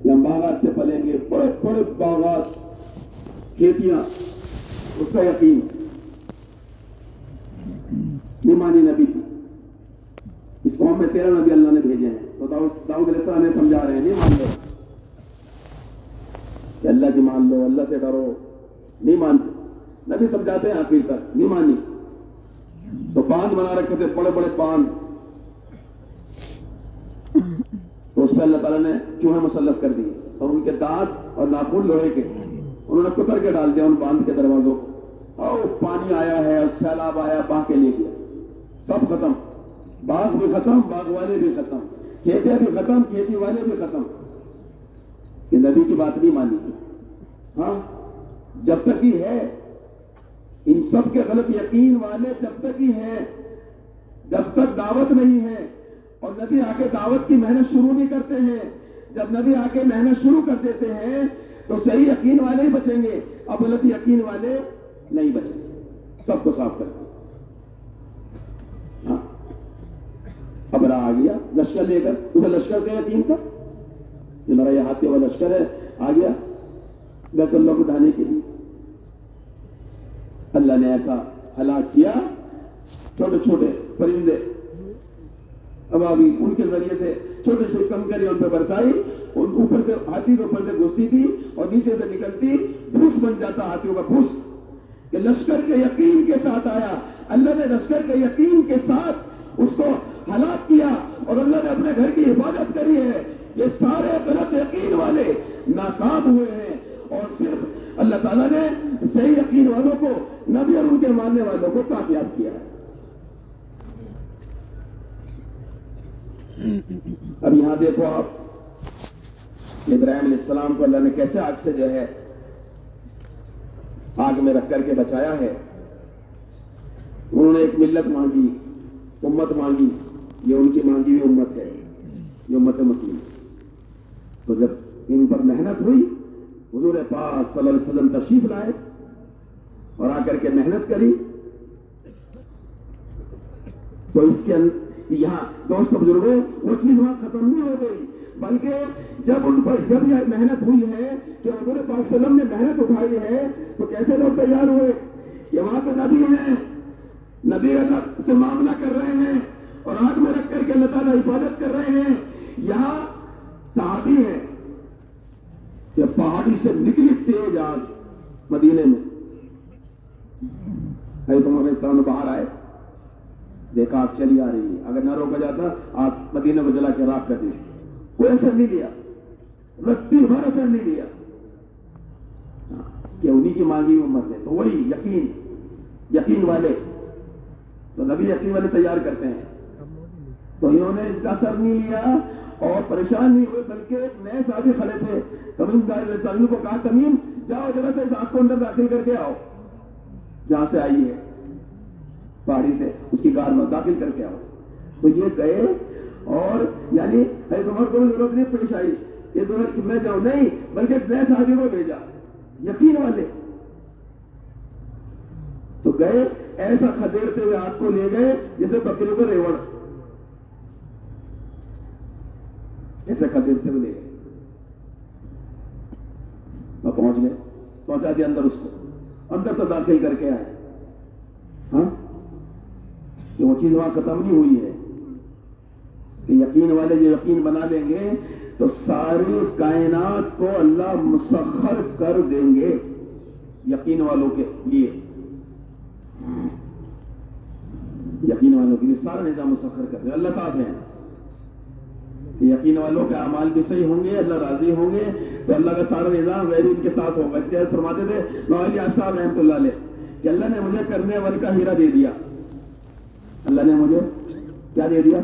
کہ ہم باغات سے پلیں گے, بڑے بڑے باغات, کھیتیاں, اس کا یقین. نہیں مانی نبی کی. اس قوم میں 13 نبی اللہ نے بھیجے ہیں, تو داؤد علیہ السلام نے سمجھا رہے ہیں نہیں مان لو, کہ اللہ کی مان لو, اللہ سے ڈرو, نہیں مانتے. نبی سمجھاتے ہیں آخر تک, نہیں مانی. تو باندھ بنا رکھے تھے, بڑے بڑے باندھ, تو اس پہ اللہ تعالیٰ نے چوہے مسلط کر دیے اور ان کے دانت اور ناخن لوہے کے انہوں نے کتر کے ڈال دیا ان باندھ کے دروازوں کو. اور پانی آیا ہے اور سیلاب آیا, باغ کے لے گیا, سب ختم. باغ بھی ختم, باغ والے بھی ختم, کھیتیں بھی ختم, کھیتی والے بھی ختم. یہ نبی کی بات نہیں مانی. ہاں, جب تک ہی ہے, ان سب کے غلط یقین والے جب تک ہی ہیں, جب تک دعوت نہیں ہے اور نبی آ کے دعوت کی محنت شروع نہیں کرتے ہیں. جب نبی آ کے محنت شروع کر دیتے ہیں تو صحیح یقین والے ہی بچیں گے, اب غلط یقین والے نہیں بچیں گے. سب کو صاف کر دیں. ہاں, ابرا آ گیا لشکر لے کر, اسے لشکر کا یقین تھا, جو میرا یہ ہاتھی والا لشکر ہے آ گیا بیت اللہ کو ڈھانے کے لیے. اللہ نے ایسا ہلاک کیا, چھوٹے چھوٹے پرندے ابابیل, ان کے ذریعے سے چھوٹے چھوٹے کنکریاں ان پہ برسائی, ان اوپر سے ہاتھی کے اوپر سے گھستی تھی اور نیچے سے نکلتی, بھوس بن جاتا ہاتھیوں کا بھوس. کہ لشکر کے یقین کے ساتھ آیا, اللہ نے لشکر کے یقین کے ساتھ اس کو ہلاک کیا اور اللہ نے اپنے گھر کی حفاظت کری ہے. یہ سارے غلط یقین والے ناکام ہوئے ہیں اور صرف اللہ تعالیٰ نے صحیح یقین والوں کو, نبی اور ان کے ماننے والوں کو کامیاب کیا ہے. اب یہاں دیکھو آپ, ابراہیم علیہ السلام کو اللہ نے کیسے آگ سے جو ہے آگ میں رکھ کر کے بچایا ہے. انہوں نے ایک ملت مانگی, امت مانگی, یہ ان کی مانگی ہوئی امت ہے, یہ امت مسلم. تو جب ان پر محنت ہوئی, حضور پاک صلی اللہ علیہ وسلم تشریف لائے اور آ کر کے محنت کری, تو اس کے یہاں دوست بزرگوں وہ چیز وہاں ختم نہیں ہو گئی, بلکہ جب یہ محنت ہوئی ہے کہ حضور پاک صلی اللہ علیہ وسلم نے محنت اٹھائی ہے, تو کیسے لوگ تیار ہوئے کہ وہاں پہ نبی ہیں, نبی اللہ سے معاملہ کر رہے ہیں اور آگ میں رکھ کر کے اللہ تعالیٰ حفاظت کر رہے ہیں. یہاں صحابی ہیں کہ پہاڑی سے نکلی تیز آگ مدینے میں، حضرت عمر اس طرح باہر آئے، دیکھا آگ چلی آ رہی ہے، اگر نہ روکا جاتا آگ مدینے کو جلا کے راکھ کر دی، کوئی اثر نہیں لیا، رتی بھر اثر نہیں لیا، کہ انہی کی مانگی امت ہے۔ تو وہی یقین والے، تو نبی یقین والے تیار کرتے ہیں، تو انہوں نے اس کا اثر نہیں لیا اور پریشان نہیں ہوئے، بلکہ ایک نئے صحابی کھڑے تھے، تمیم دار اسلامی کو کہا تمیم جاؤ ذرا سے اس آگ کو اندر داخل کر کے آؤ، جہاں سے آئی ہے پہاڑی سے اس کی کار میں داخل کر کے آؤ۔ تو یہ گئے اور یعنی حضرت عمر کو ضرورت نہیں پیش آئی کہ ضرورت کہ میں جاؤں، نہیں، بلکہ ایک نئے صحابی کو بھیجا، یقین والے، تو گئے ایسا کھدیڑتے ہوئے آگ کو لے گئے جیسے بکری کو ریوڑ، ایسے کھدیڑتے ہوئے لے گئے اور پہنچ گئے، پہنچا دیا اندر، اس کو اندر تو داخل کر کے آئے، ہاں کہ وہ چیز وہاں ختم نہیں ہوئی ہے کہ یقین والے جو یقین بنا لیں گے تو ساری کائنات کو اللہ مسخر کر دیں گے یقین والوں کے لیے، یقین والوں کے لیے سارا نظام مسخر کر دیں، اللہ ساتھ ہیں، یقین والوں کے اعمال بھی صحیح ہوں گے، اللہ راضی ہوں گے تو اللہ کا سارا نظام ویری ان کے ساتھ ہوگا۔ اس کے بعد فرماتے تھے مولانا صاحب رحمۃ اللہ علیہ کہ اللہ نے مجھے کرنے والے کا ہیرا دے دیا، اللہ نے مجھے کیا دے دیا؟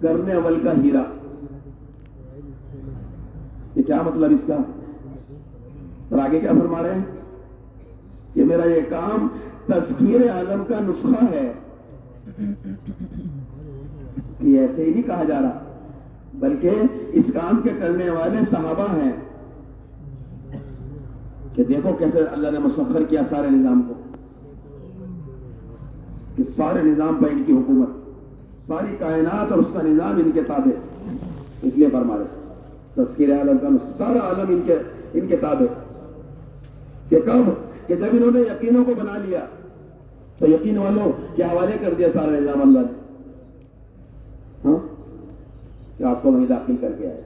کرنے اول کا ہیرا۔ یہ کیا مطلب اس کا؟ اور آگے کیا فرما رہے ہیں کہ میرا یہ کام تذکیر عالم کا نسخہ ہے، یہ ایسے ہی نہیں کہا جا رہا بلکہ اس کام کے کرنے والے صحابہ ہیں کہ دیکھو کیسے اللہ نے مسخر کیا سارے نظام کو، کہ سارے نظام پر ان کی حکومت، ساری کائنات اور اس کا نظام ان کے تابع، اس لیے فرما رہے تذکیر عالم کا نسخہ، سارا عالم ان کے تابع، کہ کب؟ کہ جب انہوں نے یقینوں کو بنا لیا تو یقین والوں کے حوالے کر دیا سارا نظام اللہ نے، ہاں کہ آپ کو وہیں داخل کر کے آئے،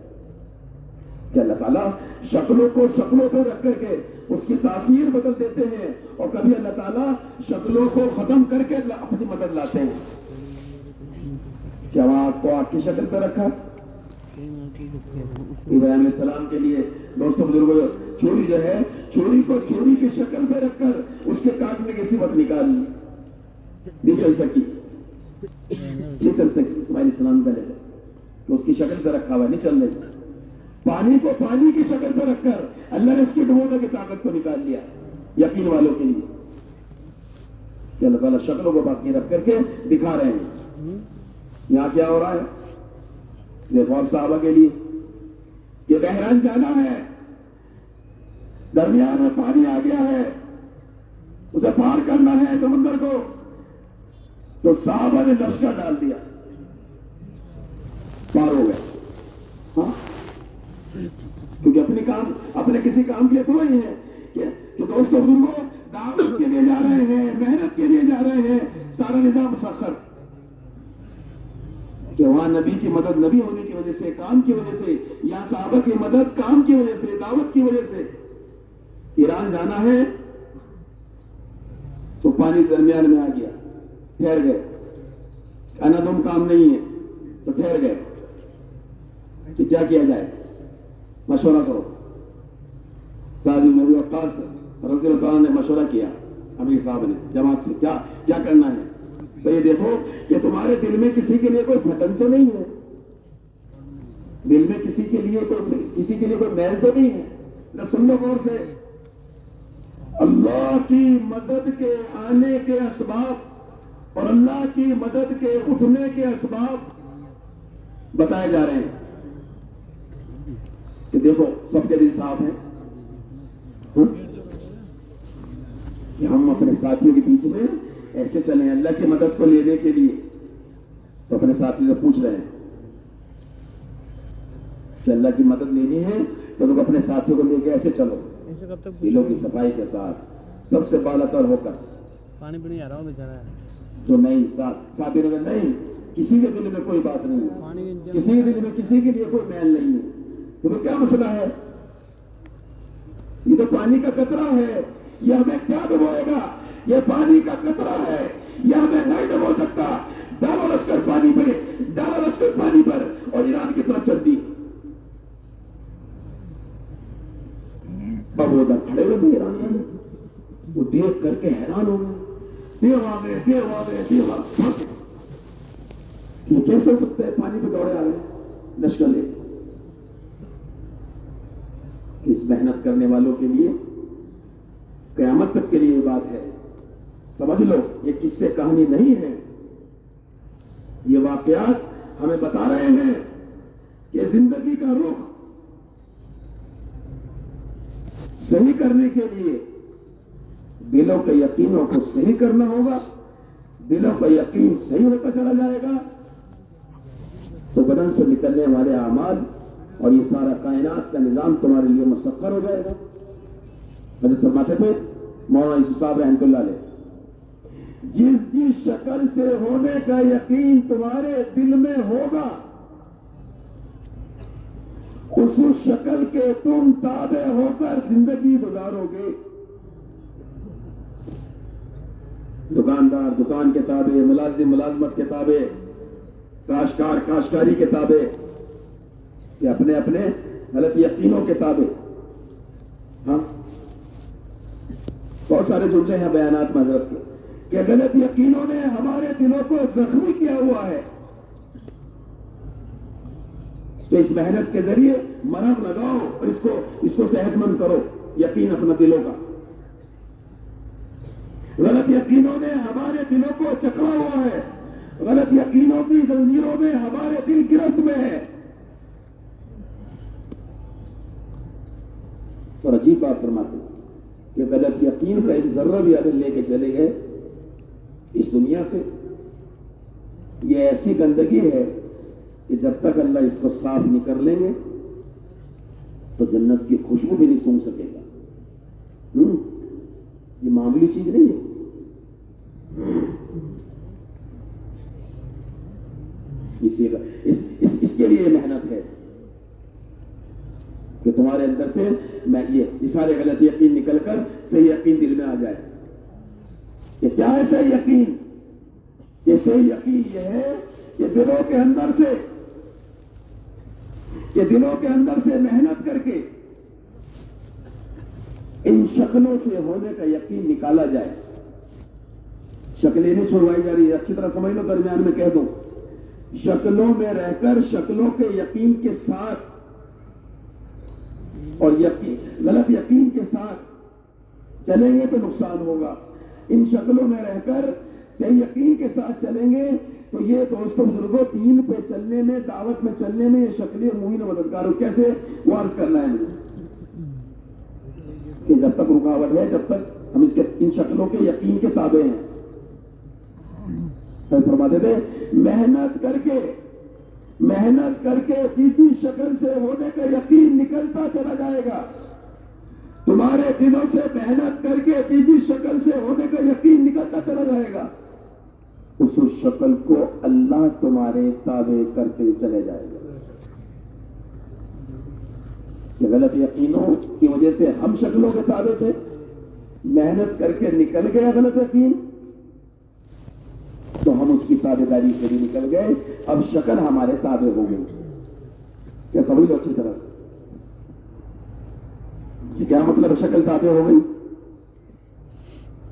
کہ اللہ تعالیٰ شکلوں کو شکلوں پہ رکھ کر کے اس کی تاثیر بدل دیتے ہیں، اور کبھی اللہ تعالیٰ شکلوں کو ختم کر کے اپنی مدد لاتے ہیں۔ کیا وہاں آپ کو آگ کی شکل پہ رکھا؟ ابراہیم علیہ السلام کے لیے دوستوں بزرگوں چوری جو ہے، چوری کو چوری کی شکل پہ رکھ کر اس کے کاٹنے کی صفت نکال لی، نہیں چل سکی، نہیں چل سکی اسماعیل السلام کا لے کہ اس کی شکل پہ رکھا ہوا نہیں چل رہی، پانی کو پانی کی شکل پہ رکھ کر اللہ نے اس کی ڈبونے کی طاقت کو نکال لیا یقین والوں کے لیے، کہ اللہ تعالیٰ شکلوں کو باقی رکھ کر کے دکھا رہے ہیں۔ یہاں کیا ہو رہا ہے دیکھو اب صحابہ کے لیے کہ بحران جانا ہے، درمیان میں پانی آ گیا ہے، اسے پار کرنا ہے سمندر کو، تو صحابہ نے لشکر ڈال دیا، پار ہو گئے، ہاں کیونکہ اپنے کسی کام کے لیے تو نہیں ہے کہ دوستوں بزرگوں دعوت کے لیے جا رہے ہیں، محنت کے لیے جا رہے ہیں، سارا نظام مسخر، کہ وہاں نبی کی مدد نبی ہونے کی وجہ سے، کام کی وجہ سے، یہاں صحابہ کی مدد کام کی وجہ سے، دعوت کی وجہ سے۔ ایران جانا ہے تو پانی درمیان میں آ گیا، ٹھہر گئے، انادم کام نہیں ہے تو ٹھہر گئے، تو کیا کیا جائے؟ مشورہ کرو۔ سعد بن ابی وقاص رضی اللہ عنہ نے مشورہ کیا امیر صاحب نے جماعت سے، کیا کرنا ہے؟ تو یہ دیکھو کہ تمہارے دل میں کسی کے لیے کوئی پھٹن تو نہیں ہے، دل میں کسی کے لیے کوئی میل تو نہیں ہے نہ، سن لو غور سے، اللہ کی مدد کے آنے کے اسباب اور اللہ کی مدد کے اٹھنے کے اسباب بتائے جا رہے ہیں کہ دیکھو سب کے دل صاف ہیں کہ ہم اپنے ساتھیوں کے بیچ میں ایسے چلیں اللہ کی مدد کو لینے کے لیے، تو اپنے ساتھی سے پوچھ رہے ہیں کہ اللہ کی مدد لینی ہے تو تم اپنے ساتھیوں کو لے کے ایسے چلو، دلوں کی صفائی کے ساتھ، سب سے بالا تر ہو کر، پانی بھی نہیں آ رہا ہوں بیچارہ، تو نہیں ساتھی نے کہا نہیں کسی کے دل میں کوئی بات نہیں ہے، کسی کے دل میں کسی کے لیے کوئی میل نہیں ہے، تو پھر کیا مسئلہ ہے؟ یہ تو پانی کا قطرہ ہے، یہ ہمیں کیا ڈبوئے گا؟ یہ پانی کا قطرہ ہے، یہ ہمیں نہیں ڈبو سکتا۔ ڈالو لشکر پانی پہ، ڈالو لشکر پانی پر، اور ایران کی طرف چل دی۔ اب وہ ادھر کھڑے ہوئے تھے ایران والے، وہ دیکھ کر کے حیران ہو گئے، دیوا میں دیوا میں دیوا، یہ کیسے ہو سکتا ہے؟ پانی پہ دوڑے آ گئے لشکر لے۔ اس محنت کرنے والوں کے لیے قیامت تک کے لیے یہ بات ہے، سمجھ لو، یہ قصے کہانی نہیں ہے، یہ واقعات ہمیں بتا رہے ہیں کہ زندگی کا رخ صحیح کرنے کے لیے دلوں کے یقینوں کو صحیح کرنا ہوگا۔ دلوں کا یقین صحیح ہوتا چلا جائے گا تو بدن سے نکلنے والے اعمال اور یہ سارا کائنات کا نظام تمہارے لیے مسخر ہو جائے گا۔ حضرت فرماتے تھے مولانا یوسف صاحب رحمۃ اللہ علیہ، جس شکل سے ہونے کا یقین تمہارے دل میں ہوگا اس شکل کے تم تابع ہو کر زندگی گزارو گے۔ دکاندار دکان کے تابع، ملازم ملازمت کے تابع، کاشتکار کاشتکاری کے تابع، کہ اپنے اپنے غلط یقینوں کے تابع۔ ہاں بہت سارے جملے ہیں بیانات مذہب کے کہ غلط یقینوں نے ہمارے دلوں کو زخمی کیا ہوا ہے، تو اس محنت کے ذریعے مرہم لگاؤ اور اس کو صحت مند کرو، یقین اپنا دلوں کا۔ غلط یقینوں نے ہمارے دلوں کو جکڑا ہوا ہے، غلط یقینوں کی زنجیروں میں ہمارے دل گرفت میں ہے۔ اور عجیب بات فرماتے ہیں کہ غلط یقین کا ایک ذرہ بھی اگر لے کے چلے گئے اس دنیا سے، یہ ایسی گندگی ہے کہ جب تک اللہ اس کو صاف نہیں کر لیں گے تو جنت کی خوشبو بھی نہیں سونگھ سکے گا۔ یہ معمولی چیز نہیں ہے۔ اس کے لیے محنت ہے کہ تمہارے اندر سے یہ سارے غلط یقین نکل کر صحیح یقین دل میں آ جائے۔ کہ کیا ہے صحیح یقین؟ یہ صحیح یقین یہ ہے کہ دلوں کے اندر سے محنت کر کے ان شکلوں سے ہونے کا یقین نکالا جائے۔ شکلیں نہیں چھوڑوائی جا رہی ہے، اچھی طرح سمجھ لو، درمیان میں کہہ دوں، شکلوں میں رہ کر شکلوں کے یقین کے ساتھ اور غلط یقین کے ساتھ چلیں گے تو نقصان ہوگا۔ ان شکلوں میں رہ کر صحیح یقین کے ساتھ چلیں گے تو یہ دوستوں بزرگوں دین پہ چلنے میں، دعوت میں چلنے میں یہ شکلیں معین و مددگار ہو۔ کیسے وہ عرض کرنا ہے مجھے کہ جب تک رکاوٹ ہے، جب تک ہم ان شکلوں کے یقین کے تابع ہیں۔ فرماتے تھے محنت کر کے تیسری شکل سے ہونے کا یقین نکلتا چلا جائے گا۔ تمہارے دلوں سے محنت کر کے تیسری شکل سے ہونے کا یقین نکلتا چلا جائے گا، اس شکل کو اللہ تمہارے تابع کرتے چلے جائے گا۔ کہ غلط یقینوں کی وجہ سے ہم شکلوں کے تابع تھے، محنت کر کے نکل گیا غلط یقین تو ہم اس کی تابع داری سے بھی نکل گئے، اب شکل ہمارے تابع ہو گئی۔ کیا سمجھ لو اچھی طرح سے کہ کیا مطلب شکل تابع ہو گئی؟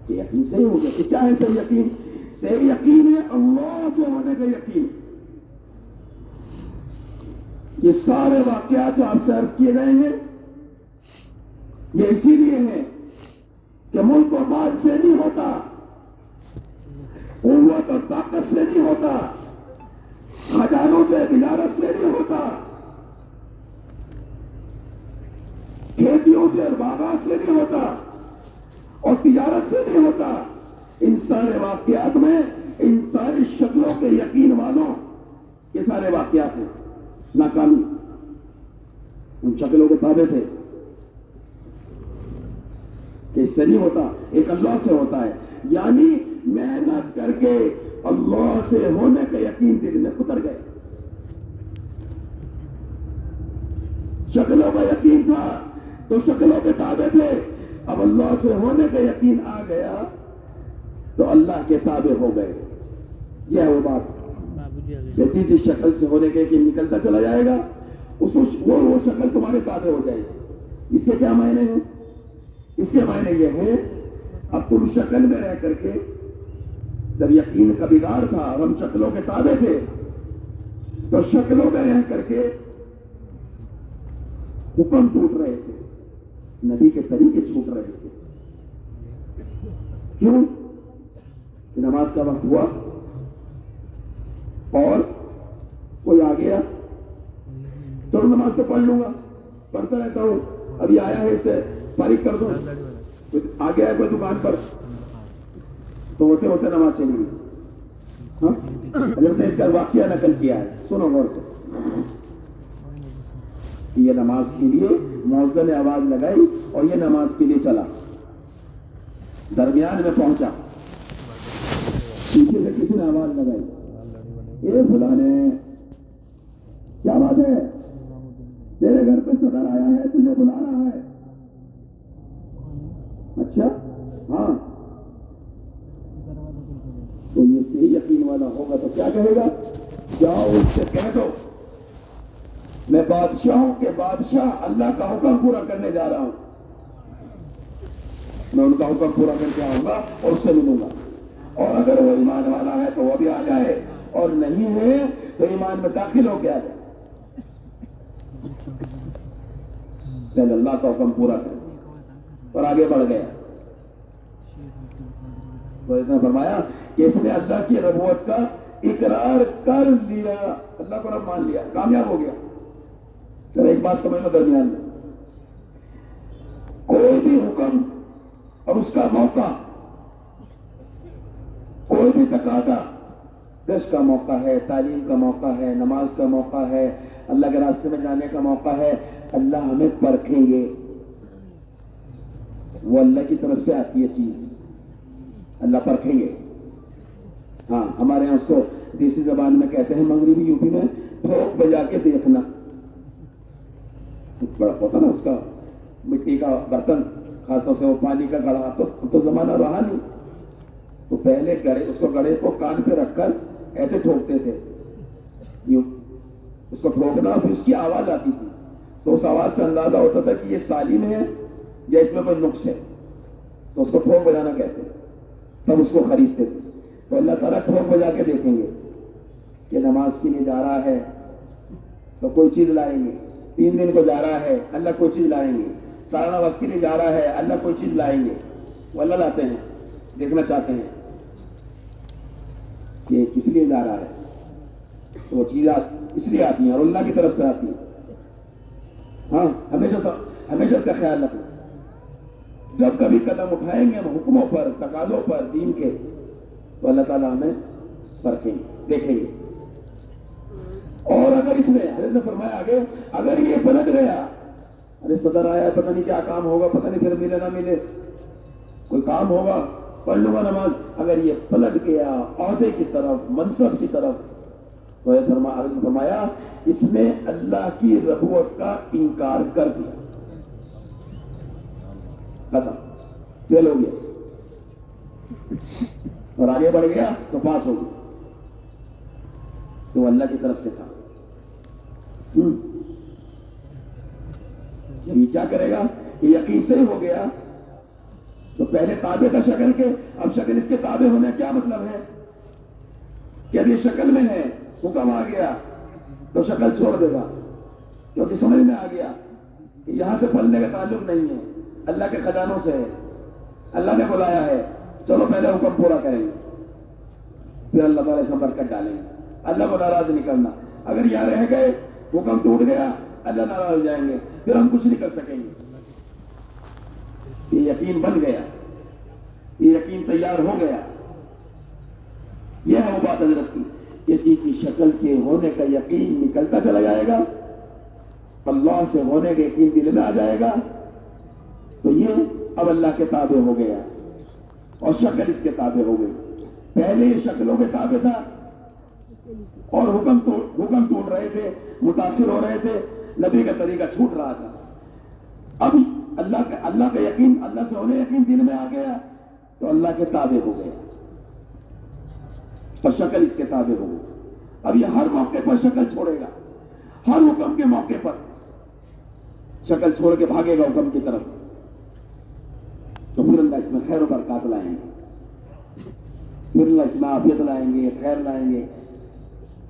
کہ یقین صحیح ہو گیا۔ کہ کیا ہے صحیح یقین؟ صحیح یقین ہے اللہ سے ہونے کا یقین۔ یہ سارے واقعات جو آپ سے عرض کیے گئے ہیں یہ اسی لیے ہیں کہ ملک و مال سے نہیں ہوتا، قوت اور طاقت سے نہیں ہوتا، خزانوں سے تجارت سے نہیں ہوتا، کھیتیوں سے اور باغات سے نہیں ہوتا اور تجارت سے نہیں ہوتا۔ ان سارے واقعات میں ان ساری شکلوں کے یقین والوں یہ سارے واقعات ہیں۔ ناکامی ان شکلوں کے تابع تھے کہ اس سے نہیں ہوتا، ایک اللہ سے ہوتا ہے۔ یعنی محنت کر کے اللہ سے ہونے کا یقین دل میں اتر گیا. شکلوں کا یقین تھا تو شکلوں کے تابع تھے، اب اللہ سے ہونے کا یقین آ گیا تو اللہ کے تابع ہو گئے. یہ ہے وہ بات کہ جس شکل سے ہونے کا یقین نکلتا چلا جائے گا وہ شکل تمہارے تابع ہو جائے گی. اس کے کیا معنی ہیں؟ اس کے معنی یہ ہے اب تم شکل میں رہ کر کے، جب یقین کا بگاڑ تھا اور ہم شکلوں کے تابع تھے تو شکلوں میں رہ کر کے حکم ٹوٹ رہے تھے، نبی کے طریقے چھوٹ رہے تھے. کیوں؟ کہ نماز کا وقت ہوا اور کوئی آ گیا، چلو نماز تو پڑھ لوں گا، پڑھتا رہتا ہوں، ابھی آیا ہے اسے فارغ کر دوں. آ گیا ہے کوئی دکان پر تو ہوتے ہوتے نماز چلی گئی. ہاں حضرت نے اس کا واقعہ نقل کیا ہے، سنو غور سے. یہ نماز کے لیے مؤذن نے آواز لگائی اور یہ نماز کے لیے چلا، درمیان میں پہنچا، پیچھے سے کسی نے آواز لگائی، اے فلانے کیا بات ہے، تیرے گھر پہ صدر آیا ہے، تجھے بلا رہا ہے. اچھا ہاں، تو یہ صحیح یقین والا ہوگا تو کیا کہے گا؟ جاؤ اس سے کہہ دو میں بادشاہوں کے بادشاہ اللہ کا حکم پورا کرنے جا رہا ہوں، میں ان کا حکم پورا کر کے آؤں گا اور اس سے ملوں گا. اور اگر وہ ایمان والا ہے تو وہ بھی آ جائے، اور نہیں ہے تو ایمان میں داخل ہو کے آ جائے. پہلے اللہ کا حکم پورا کرے اور آگے بڑھ گیا. تو اس نے فرمایا کہ اس نے اللہ کی ربوت کا اقرار کر لیا، اللہ کو رب مان لیا، کامیاب ہو گیا. چلو ایک بات سمجھ لو، درمیان میں کوئی بھی حکم اور اس کا موقع، کوئی بھی تقاضا، گشت کا موقع ہے، تعلیم کا موقع ہے، نماز کا موقع ہے، اللہ کے راستے میں جانے کا موقع ہے، اللہ ہمیں پرکھیں گے. وہ اللہ کی طرف سے آتی ہے چیز، اللہ پرکھیں گے. ہاں ہمارے یہاں اس کو دیسی زبان میں کہتے ہیں، مغربی یو پی میں ٹھوک بجا کے دیکھنا. بڑا ہوتا نا اس کا مٹی کا برتن، خاص طور سے وہ پانی کا گڑھا، تو زمانہ رہا نہیں، تو پہلے گڑھے، اس کو گڑھے کو کان پہ رکھ کر ایسے ٹھوکتے تھے، یوں اس کو ٹھوکنا، پھر اس کی آواز آتی تھی، تو اس آواز سے اندازہ ہوتا تھا کہ یہ سالم ہے یا اس میں کوئی نقص ہے، تو اس کو ٹھوک بجانا کہتے ہیں. تب اس کو خریدتے تھے. تو اللہ تعالیٰ ٹھوک بجا کے دیکھیں گے کہ نماز کے لیے جا رہا ہے تو کوئی چیز لائیں گے، 3 دن کو جا رہا ہے اللہ کوئی چیز لائیں گے، سالانہ وقت کے لیے جا رہا ہے اللہ کوئی چیز لائیں گے. وہ اللہ لاتے ہیں، دیکھنا چاہتے ہیں کہ کس لیے جا رہا ہے، تو وہ چیز اس لیے آتی ہیں اور اللہ کی طرف سے آتی ہیں. ہاں ہمیشہ اس کا خیال رکھنا. جب کبھی قدم اٹھائیں گے ہم حکموں پر، تقاضوں پر، دین کے، تو اللہ تعالیٰ ہمیں پرکھیں گے، دیکھیں گے. اور اگر اس میں حضرت نے فرمایا آگے، اگر یہ پلٹ گیا، ارے صدر آیا ہے، پتہ نہیں کیا کام ہوگا، پتہ نہیں پھر ملے نہ ملے، کوئی کام ہوگا، پڑھ لوں گا نماز، اگر یہ پلٹ گیا عہدے کی طرف، منصب کی طرف، تو حضرت نے فرمایا اس نے اللہ کی ربوت کا انکار کر دیا، ختم، فیل ہو گیا. اور آگے بڑھ گیا تو پاس ہو گیا، تو اللہ کی طرف سے تھا. یہ کیا کرے گا کہ یقین سے ہی ہو گیا، تو پہلے تابع تھا شکل کے، اب شکل اس کے تابع ہونے کیا مطلب ہے کہ اب یہ شکل میں ہے، حکم آ گیا تو شکل چھوڑ دے گا، کیونکہ سمجھ میں آ گیا کہ یہاں سے پلنے کا تعلق نہیں ہے، اللہ کے خزانوں سے ہے، اللہ نے بلایا ہے، چلو پہلے حکم پورا کریں گے، پھر اللہ تعالیٰ اس میں برکت ڈالیں گے. اللہ کو ناراض نہیں کرنا. اگر یہاں رہ گئے، حکم ٹوٹ گیا، اللہ ناراض ہو جائیں گے، پھر ہم کچھ نہیں کر سکیں گے. یہ یقین بن گیا، یہ یقین تیار ہو گیا. یہ ہے وہ بات حضرت کی کہ چیز شکل سے ہونے کا یقین نکلتا چلا جائے گا، اللہ سے ہونے کا یقین دل میں آ جائے گا، تو یہ اب اللہ کے تابع ہو گیا اور شکل اس کے تابع ہو گئی. پہلے یہ شکلوں کے تابع تھا اور حکم ٹوٹ رہے تھے، متاثر ہو رہے تھے، نبی کا طریقہ چھوٹ رہا تھا. اب اللہ کا یقین، اللہ سے ہونے یقین دل میں آ گیا تو اللہ کے تابع ہو گیا اور شکل اس کے تابع ہو گئی. اب یہ ہر موقع پر شکل چھوڑے گا، ہر حکم کے موقع پر شکل چھوڑ کے بھاگے گا حکم کی طرف. تو پھر اللہ اس میں خیر و برکات لائیں گے، پھر اللہ اس میں عافیت لائیں گے، خیر لائیں گے.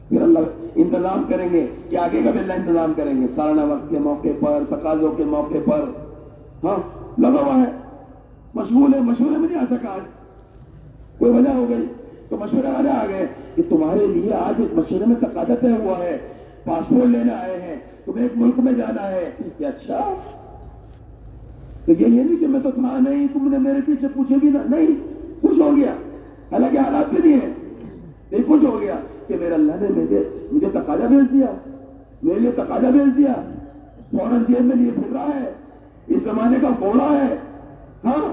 پھر اللہ انتظام کریں گے کہ آگے کا بھی اللہ انتظام کریں گے. سالانہ وقت کے موقع پر، تقاضوں کے موقع پر، ہاں لگا ہوا ہے، مشغول ہے. مشورے میں نہیں آ سکا، آج کوئی وجہ ہو گئی تو مشورے والے آ گئے کہ تمہارے لیے آج ایک مشورے میں تقاضا طے ہوا ہے، پاسپورٹ لینے آئے ہیں، تمہیں ایک ملک میں جانا ہے. کہ اچھا، تو یہ نہیں کہ میں تو تھا نہیں، تم نے میرے پیچھے پوچھے بھی نہیں. خوش ہو گیا، حالانکہ حالات بھی نہیں ہے، نہیں خوش ہو گیا کہ میرے اللہ نے مجھے تقاضا بھیج دیا، میرے لیے تقاضا بھیج دیا. فوراً جیب میں لیے پھر رہا ہے. اس زمانے کا گھوڑا ہے، ہاں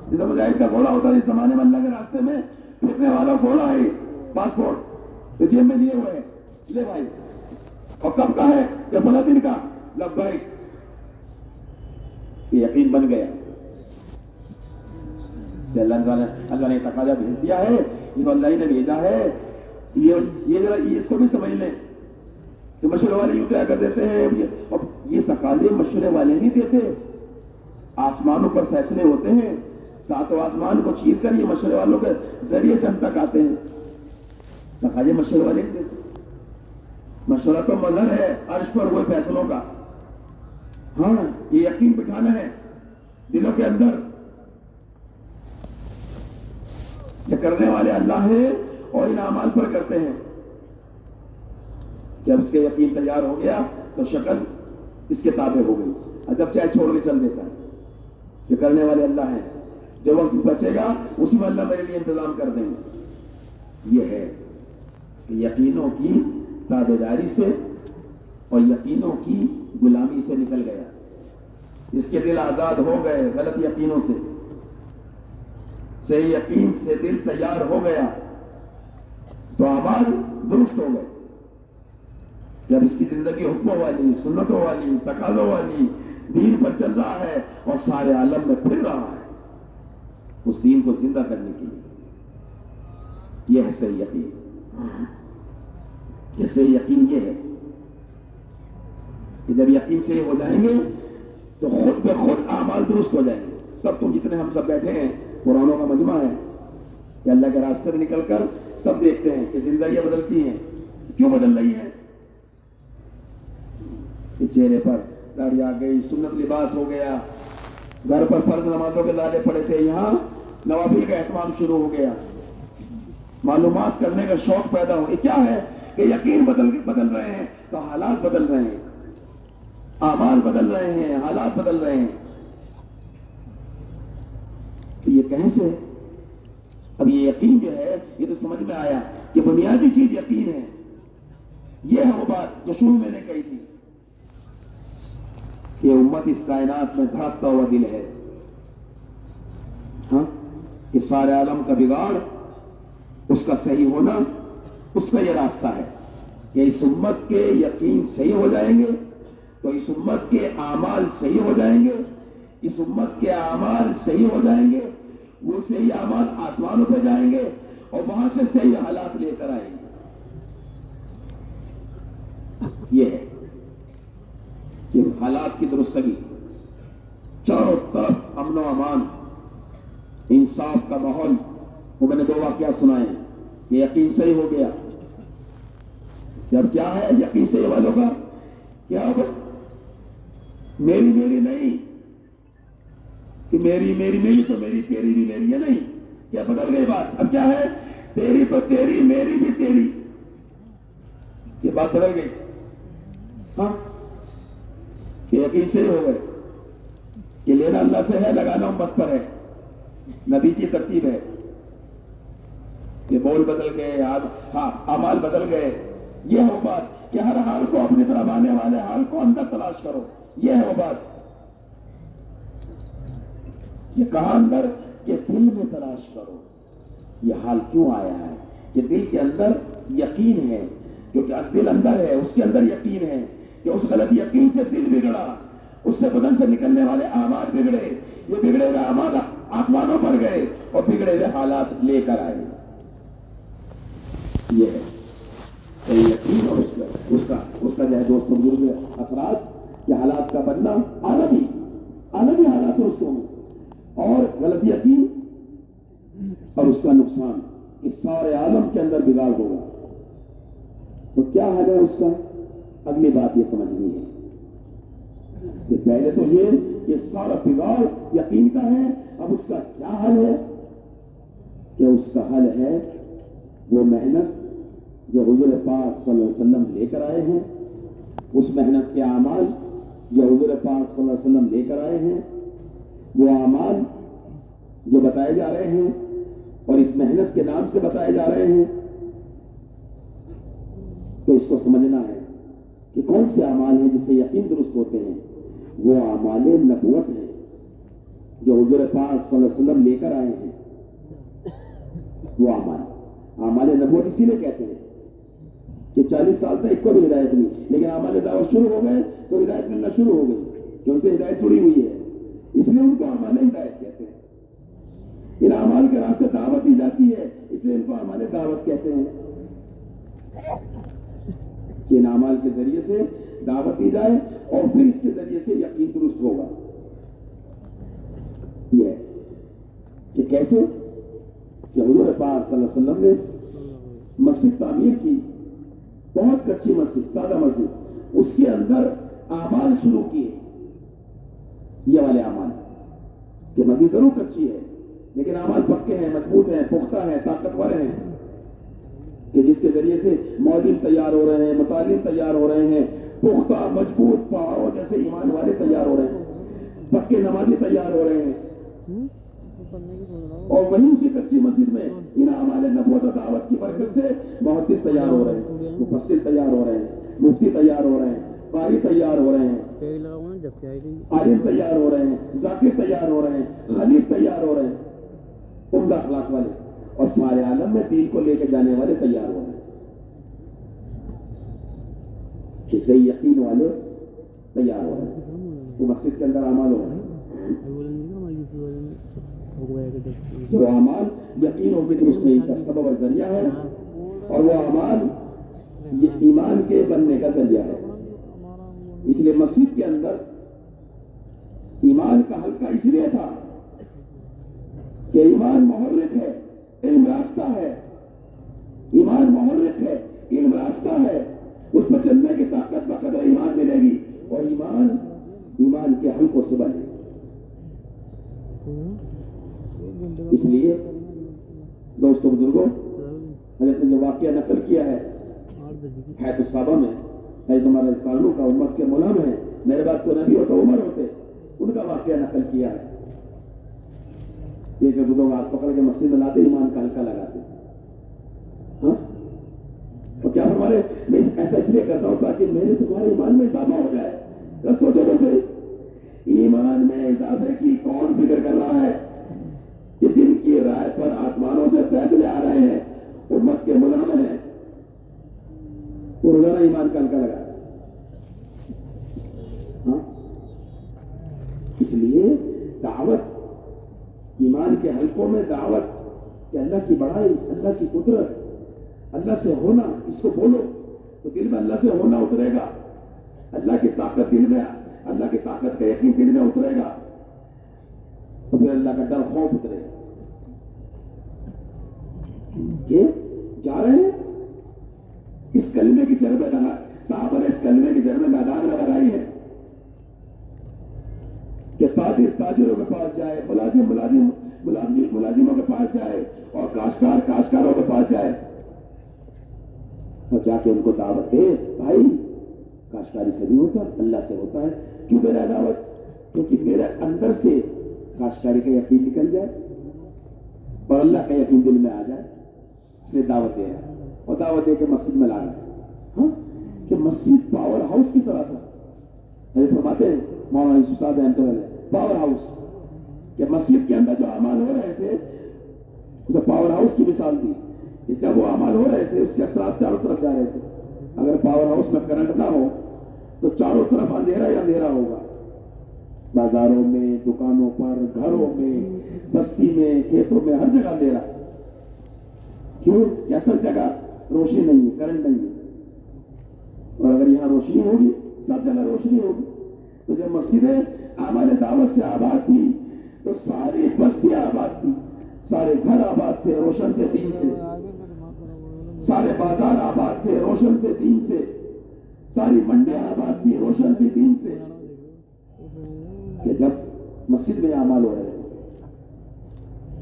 جیسا مجاہد کا گھوڑا ہوتا ہے اس زمانے میں، اللہ کے راستے میں پھرنے والا گھوڑا ہے پاسپورٹ، جیب میں لیے ہوئے ہیں. لے بھائی، اور کب کا ہے؟ یا فلاں دن کا. لبیک. یہ یقین بن گیا کہ اللہ نے تقاضا بھیج دیا ہے، یہ تو اللہ ہی نے بھیجا ہے. یہ ذرا اس کو بھی سمجھ لیں کہ مشورے والے یوں کیا کر دیتے ہیں. اب یہ تقاضے مشورے والے نہیں دیتے، آسمانوں پر فیصلے ہوتے ہیں. ساتوں آسمان کو چیر کر یہ مشورے والوں کے ذریعے سے ہم تک آتے ہیں. تقاضے مشورے والے نہیں دیتے. مشورہ تو مظہر ہے عرش پر ہوئے فیصلوں کا. ہاں، یہ یقین بٹھانا ہے دلوں کے اندر کہ کرنے والے اللہ ہیں اور ان اعمال پر کرتے ہیں. جب اس کے یقین تیار ہو گیا تو شکل اس کے تابع ہو گئی. جب چاہے چھوڑ کے چل دیتا ہے کہ کرنے والے اللہ ہیں، جو وقت بچے گا اسی میں اللہ میرے لیے انتظام کر دیں گے. یہ ہے کہ یقینوں کی تابع داری سے اور یقینوں کی غلامی سے نکل گیا. اس کے دل آزاد ہو گئے غلط یقینوں سے، صحیح یقین سے دل تیار ہو گیا تو اعمال درست ہو گئے. جب اس کی زندگی حکموں والی، سنتوں والی، تقاضوں والی، دین پر چل رہا ہے اور سارے عالم میں پھر رہا ہے اس دین کو زندہ کرنے کے لیے. یہ ہے صحیح یقین. یہ صحیح یقین یہ ہے کہ جب یقین صحیح ہو جائیں گے تو خود بے خود اعمال درست ہو جائیں گے. سب تم جتنے ہم سب بیٹھے ہیں قرآنوں کا مجمع ہے کہ اللہ کے راستے میں نکل کر سب دیکھتے ہیں کہ زندگیاں بدلتی ہیں. کیوں بدل رہی ہیں؟ کہ چہرے پر داڑھی آ گئی، سنت لباس ہو گیا، گھر پر فرض نمازوں کے لالے پڑے تھے، یہاں نوافل کا اہتمام شروع ہو گیا، معلومات کرنے کا شوق پیدا ہو. یہ کیا ہے کہ یقین بدل رہے ہیں تو حالات بدل رہے ہیں، اعمال بدل رہے ہیں، حالات بدل رہے ہیں. تو یہ کہیں سے؟ اب یہ یقین جو ہے یہ تو سمجھ میں آیا کہ بنیادی چیز یقین ہے. یہ ہے وہ بات جو شروع میں نے کہی تھی کہ امت اس کائنات میں دھڑکتا ہوا دل ہے، ہاں، کہ سارے عالم کا بگاڑ، اس کا صحیح ہونا، اس کا یہ راستہ ہے کہ اس امت کے یقین صحیح ہو جائیں گے تو اس امت کے اعمال صحیح ہو جائیں گے. اس امت کے اعمال صحیح ہو جائیں گے، وہ صحیح اعمال آسمانوں پہ جائیں گے اور وہاں سے صحیح حالات لے کر آئیں گے. یہ ہے کہ حالات کی درستگی، چاروں طرف امن و امان، انصاف کا ماحول. وہ میں نے 2 واقعات سنائے ہیں. یہ یقین صحیح ہو گیا کہ اب کیا ہے یقین صحیح والوں کا؟ کیا اب میری نہیں کہ میری تو میری، تیری بھی میری ہے نہیں. کیا بدل گئی بات؟ اب کیا ہے؟ تیری تو تیری، میری بھی تیری. یہ بات بدل گئی. ہاں، کہ یقین سے ہی ہو گئے کہ لینا اللہ سے ہے، لگانا امت پر ہے. نبی کی ترتیب ہے کہ بول بدل گئے، ہاں اعمال بدل گئے. یہ ہے وہ بات کہ ہر حال کو اپنی طرف آنے والے حال کو اندر تلاش کرو. یہ ہے وہ بات کہ کہاں اندر؟ کہ دل میں تلاش کرو. یہ حال کیوں آیا ہے کہ دل کے اندر یقین ہے، کیونکہ دل اندر ہے، اس کے اندر یقین ہے کہ اس غلط یقین سے دل بگڑا، اس سے بدن سے نکلنے والے اعمال بگڑے، یہ بگڑے ہوئے اعمال آسمانوں پر گئے اور بگڑے ہوئے حالات لے کر آئے. یہ ہے صحیح یقین اور اس کا جو ہے دوستوں بزرگ اثرات کہ حالات کا بننا عالمی حالات دوستوں میں، اور غلط یقین اور اس کا نقصان اس سارے عالم کے اندر بگاڑ ہوگا. تو کیا حل ہے اس کا؟ اگلی بات یہ سمجھنی ہے کہ پہلے تو یہ کہ سارا بگاڑ یقین کا ہے، اب اس کا کیا حل ہے؟ کہ اس کا حل ہے وہ محنت جو حضور پاک صلی اللہ علیہ وسلم لے کر آئے ہیں، اس محنت کے اعمال جو حضور پاک صلی اللہ علیہ وسلم لے کر آئے ہیں، وہ اعمال جو بتائے جا رہے ہیں اور اس محنت کے نام سے بتائے جا رہے ہیں. تو اس کو سمجھنا ہے کہ کون سے اعمال ہیں جس سے یقین درست ہوتے ہیں. وہ اعمال نبوت ہیں جو حضور پاک صلی اللہ علیہ وسلم لے کر آئے ہیں. وہ اعمال نبوت اسی لیے کہتے ہیں کہ 40 سال تک ایک کو بھی ہدایت نہیں، لیکن اعمال دعوت شروع ہو گئے تو ہدایت ملنا شروع ہو گئی، کہ ان سے ہدایت جڑی ہوئی ہے، اس لیے ان کو اعمال ہدایت کہتے ہیں. ان اعمال کے راستے دعوت دی جاتی ہے، اس لیے ان کو اعمال دعوت کہتے ہیں کہ ان اعمال کے ذریعے سے دعوت دی جائے اور پھر اس کے ذریعے سے یقین درست ہوگا. یہ کہ کیسے کہ حضور پاک صلی اللہ علیہ وسلم نے مسجد تعمیر کی، بہت کچی مسجد، سادہ مسجد، اس کے اندر اعمال شروع کیے، یہ والے اعمال کہ مسجد ضرور کچی ہے لیکن اعمال پکے ہیں، مضبوط ہیں، پختہ ہیں، طاقتور ہیں، کہ جس کے ذریعے سے مولین تیار ہو رہے ہیں، متعلم تیار ہو رہے ہیں، پختہ مضبوط پہاڑوں جیسے ایمان والے تیار ہو رہے ہیں، پکے نمازی تیار ہو رہے ہیں. اور وہیں اسی کچی مسجد میں ان اعمال نبوت و دعوت کی برکت سے محدث تیار ہو رہے ہیں، مفسر تیار ہو رہے ہیں، مفتی تیار ہو رہے ہیں، قاری تیار ہو رہے ہیں، عالم تیار ہو رہے ہیں، ذاکر تیار ہو رہے ہیں، خلیق تیار ہو رہے ہیں، عمدہ اخلاق والے، اور سارے عالم میں دین کو لے کے جانے والے تیار ہو رہے ہیں، کہ صحیح یقین والے تیار ہو رہے ہیں. وہ مسجد کے اندر اعمال ہو رہے ہیں، جو اعمال یقین اور درست نہیں کا سبب اور ذریعہ ہے، اور وہ اعمال یہ ایمان کے بننے کا ذریعہ ہے. اس لیے مسجد کے اندر ایمان کا حلقہ اس لیے تھا کہ ایمان محرک ہے، علم راستہ ہے، ایمان محرک ہے، علم راستہ ہے، اس پر چلنے کی طاقت بقدر ایمان ملے گی، اور ایمان کے حلقوں سے بنے. اس لیے دوستوں بزرگوں، حضرت نے جو واقعہ نقل کیا ہے حیات الصحابہ میں، حضرت عمر رضی اللہ عنہ کا امت کے ملہم ہے، میرے بعد کو نبی ہوتا عمر ہوتے، ان کا واقعہ نقل کیا ہے. یہ کہ دو ہاتھ پکڑ کے مسجد میں لاتے، ایمان کا حلقہ لگاتے. ہاں، اور کیا ہمارے میں ایسا اس لیے کرتا ہوں تاکہ میرے تمہارے ایمان میں اضافہ ہو جائے. سوچو تو صحیح، ایمان میں اضافے کی کون فکر کر رہا ہے؟ کہ جن کی رائے پر آسمانوں سے فیصلے آ رہے ہیں، امت کے ملہم ہیں، وہ روزانہ ایمان کا حلقہ لگا. ہاں، اس لیے دعوت، ایمان کے حلقوں میں دعوت کہ اللہ کی بڑائی، اللہ کی قدرت، اللہ سے ہونا، اس کو بولو تو دل میں اللہ سے ہونا اترے گا، اللہ کی طاقت دل میں، اللہ کی طاقت کا یقین دل میں اترے گا، تو پھر اللہ کا ڈر خوف اترے گا کہ جا رہے ہیں اس کلمے کی جڑ میں لگا. صحابہ نے اس کلمے کی جڑ میں میدان میں لگائی ہے کہ تاجر تاجروں کے پاس جائے، ملازم ملازموں کے پاس جائے، اور کاشتکار کاشتکاروں کے پاس جائے، اور جا کے ان کو دعوت دے. بھائی کاشتکاری سے نہیں ہوتا، اللہ سے ہوتا ہے. کیوں دے رہا ہے دعوت؟ کیونکہ میرے اندر سے کاشتکاری کا یقین نکل جائے اور اللہ کا یقین دل میں آ جائے، اس لیے دعوت دے رہا ہے. اور دعوت دے کے مسجد میں لانا. ہاں، کہ مسجد پاور ہاؤس کی طرح تھا. حضرت فرماتے ہیں مولانا یوسف صاحب رحمۃ اللہ علیہ، پاور ہاؤس، کہ مسجد کے اندر جو اعمال ہو رہے تھے اسے پاور ہاؤس کی مثال دی کہ جب وہ اعمال ہو رہے تھے اس کے اثرات چاروں طرف جا رہے تھے. اگر پاور ہاؤس میں کرنٹ نہ ہو تو چاروں طرف اندھیرا ہی اندھیرا ہوگا. بازاروں میں, دکانوں پر, گھروں میں, بستی میں, کھیتوں میں, ہر جگہ اندھیرا. کیوں کہ اصل جگہ روشنی نہیں ہے, کرنٹ نہیں ہے. اور اگر یہاں روشنی ہوگی سب جگہ روشنی ہوگی. تو جب مسجدیں اعمال دعوت سے آباد تھی تو ساری بستیاں آباد تھی, سارے گھر آباد تھے, روشن تھے دین سے. سارے بازار آباد تھے, روشن تھے دین سے. ساری منڈیاں آباد تھی, روشن تھی دین سے. کہ جب مسجد میں اعمال ہو رہے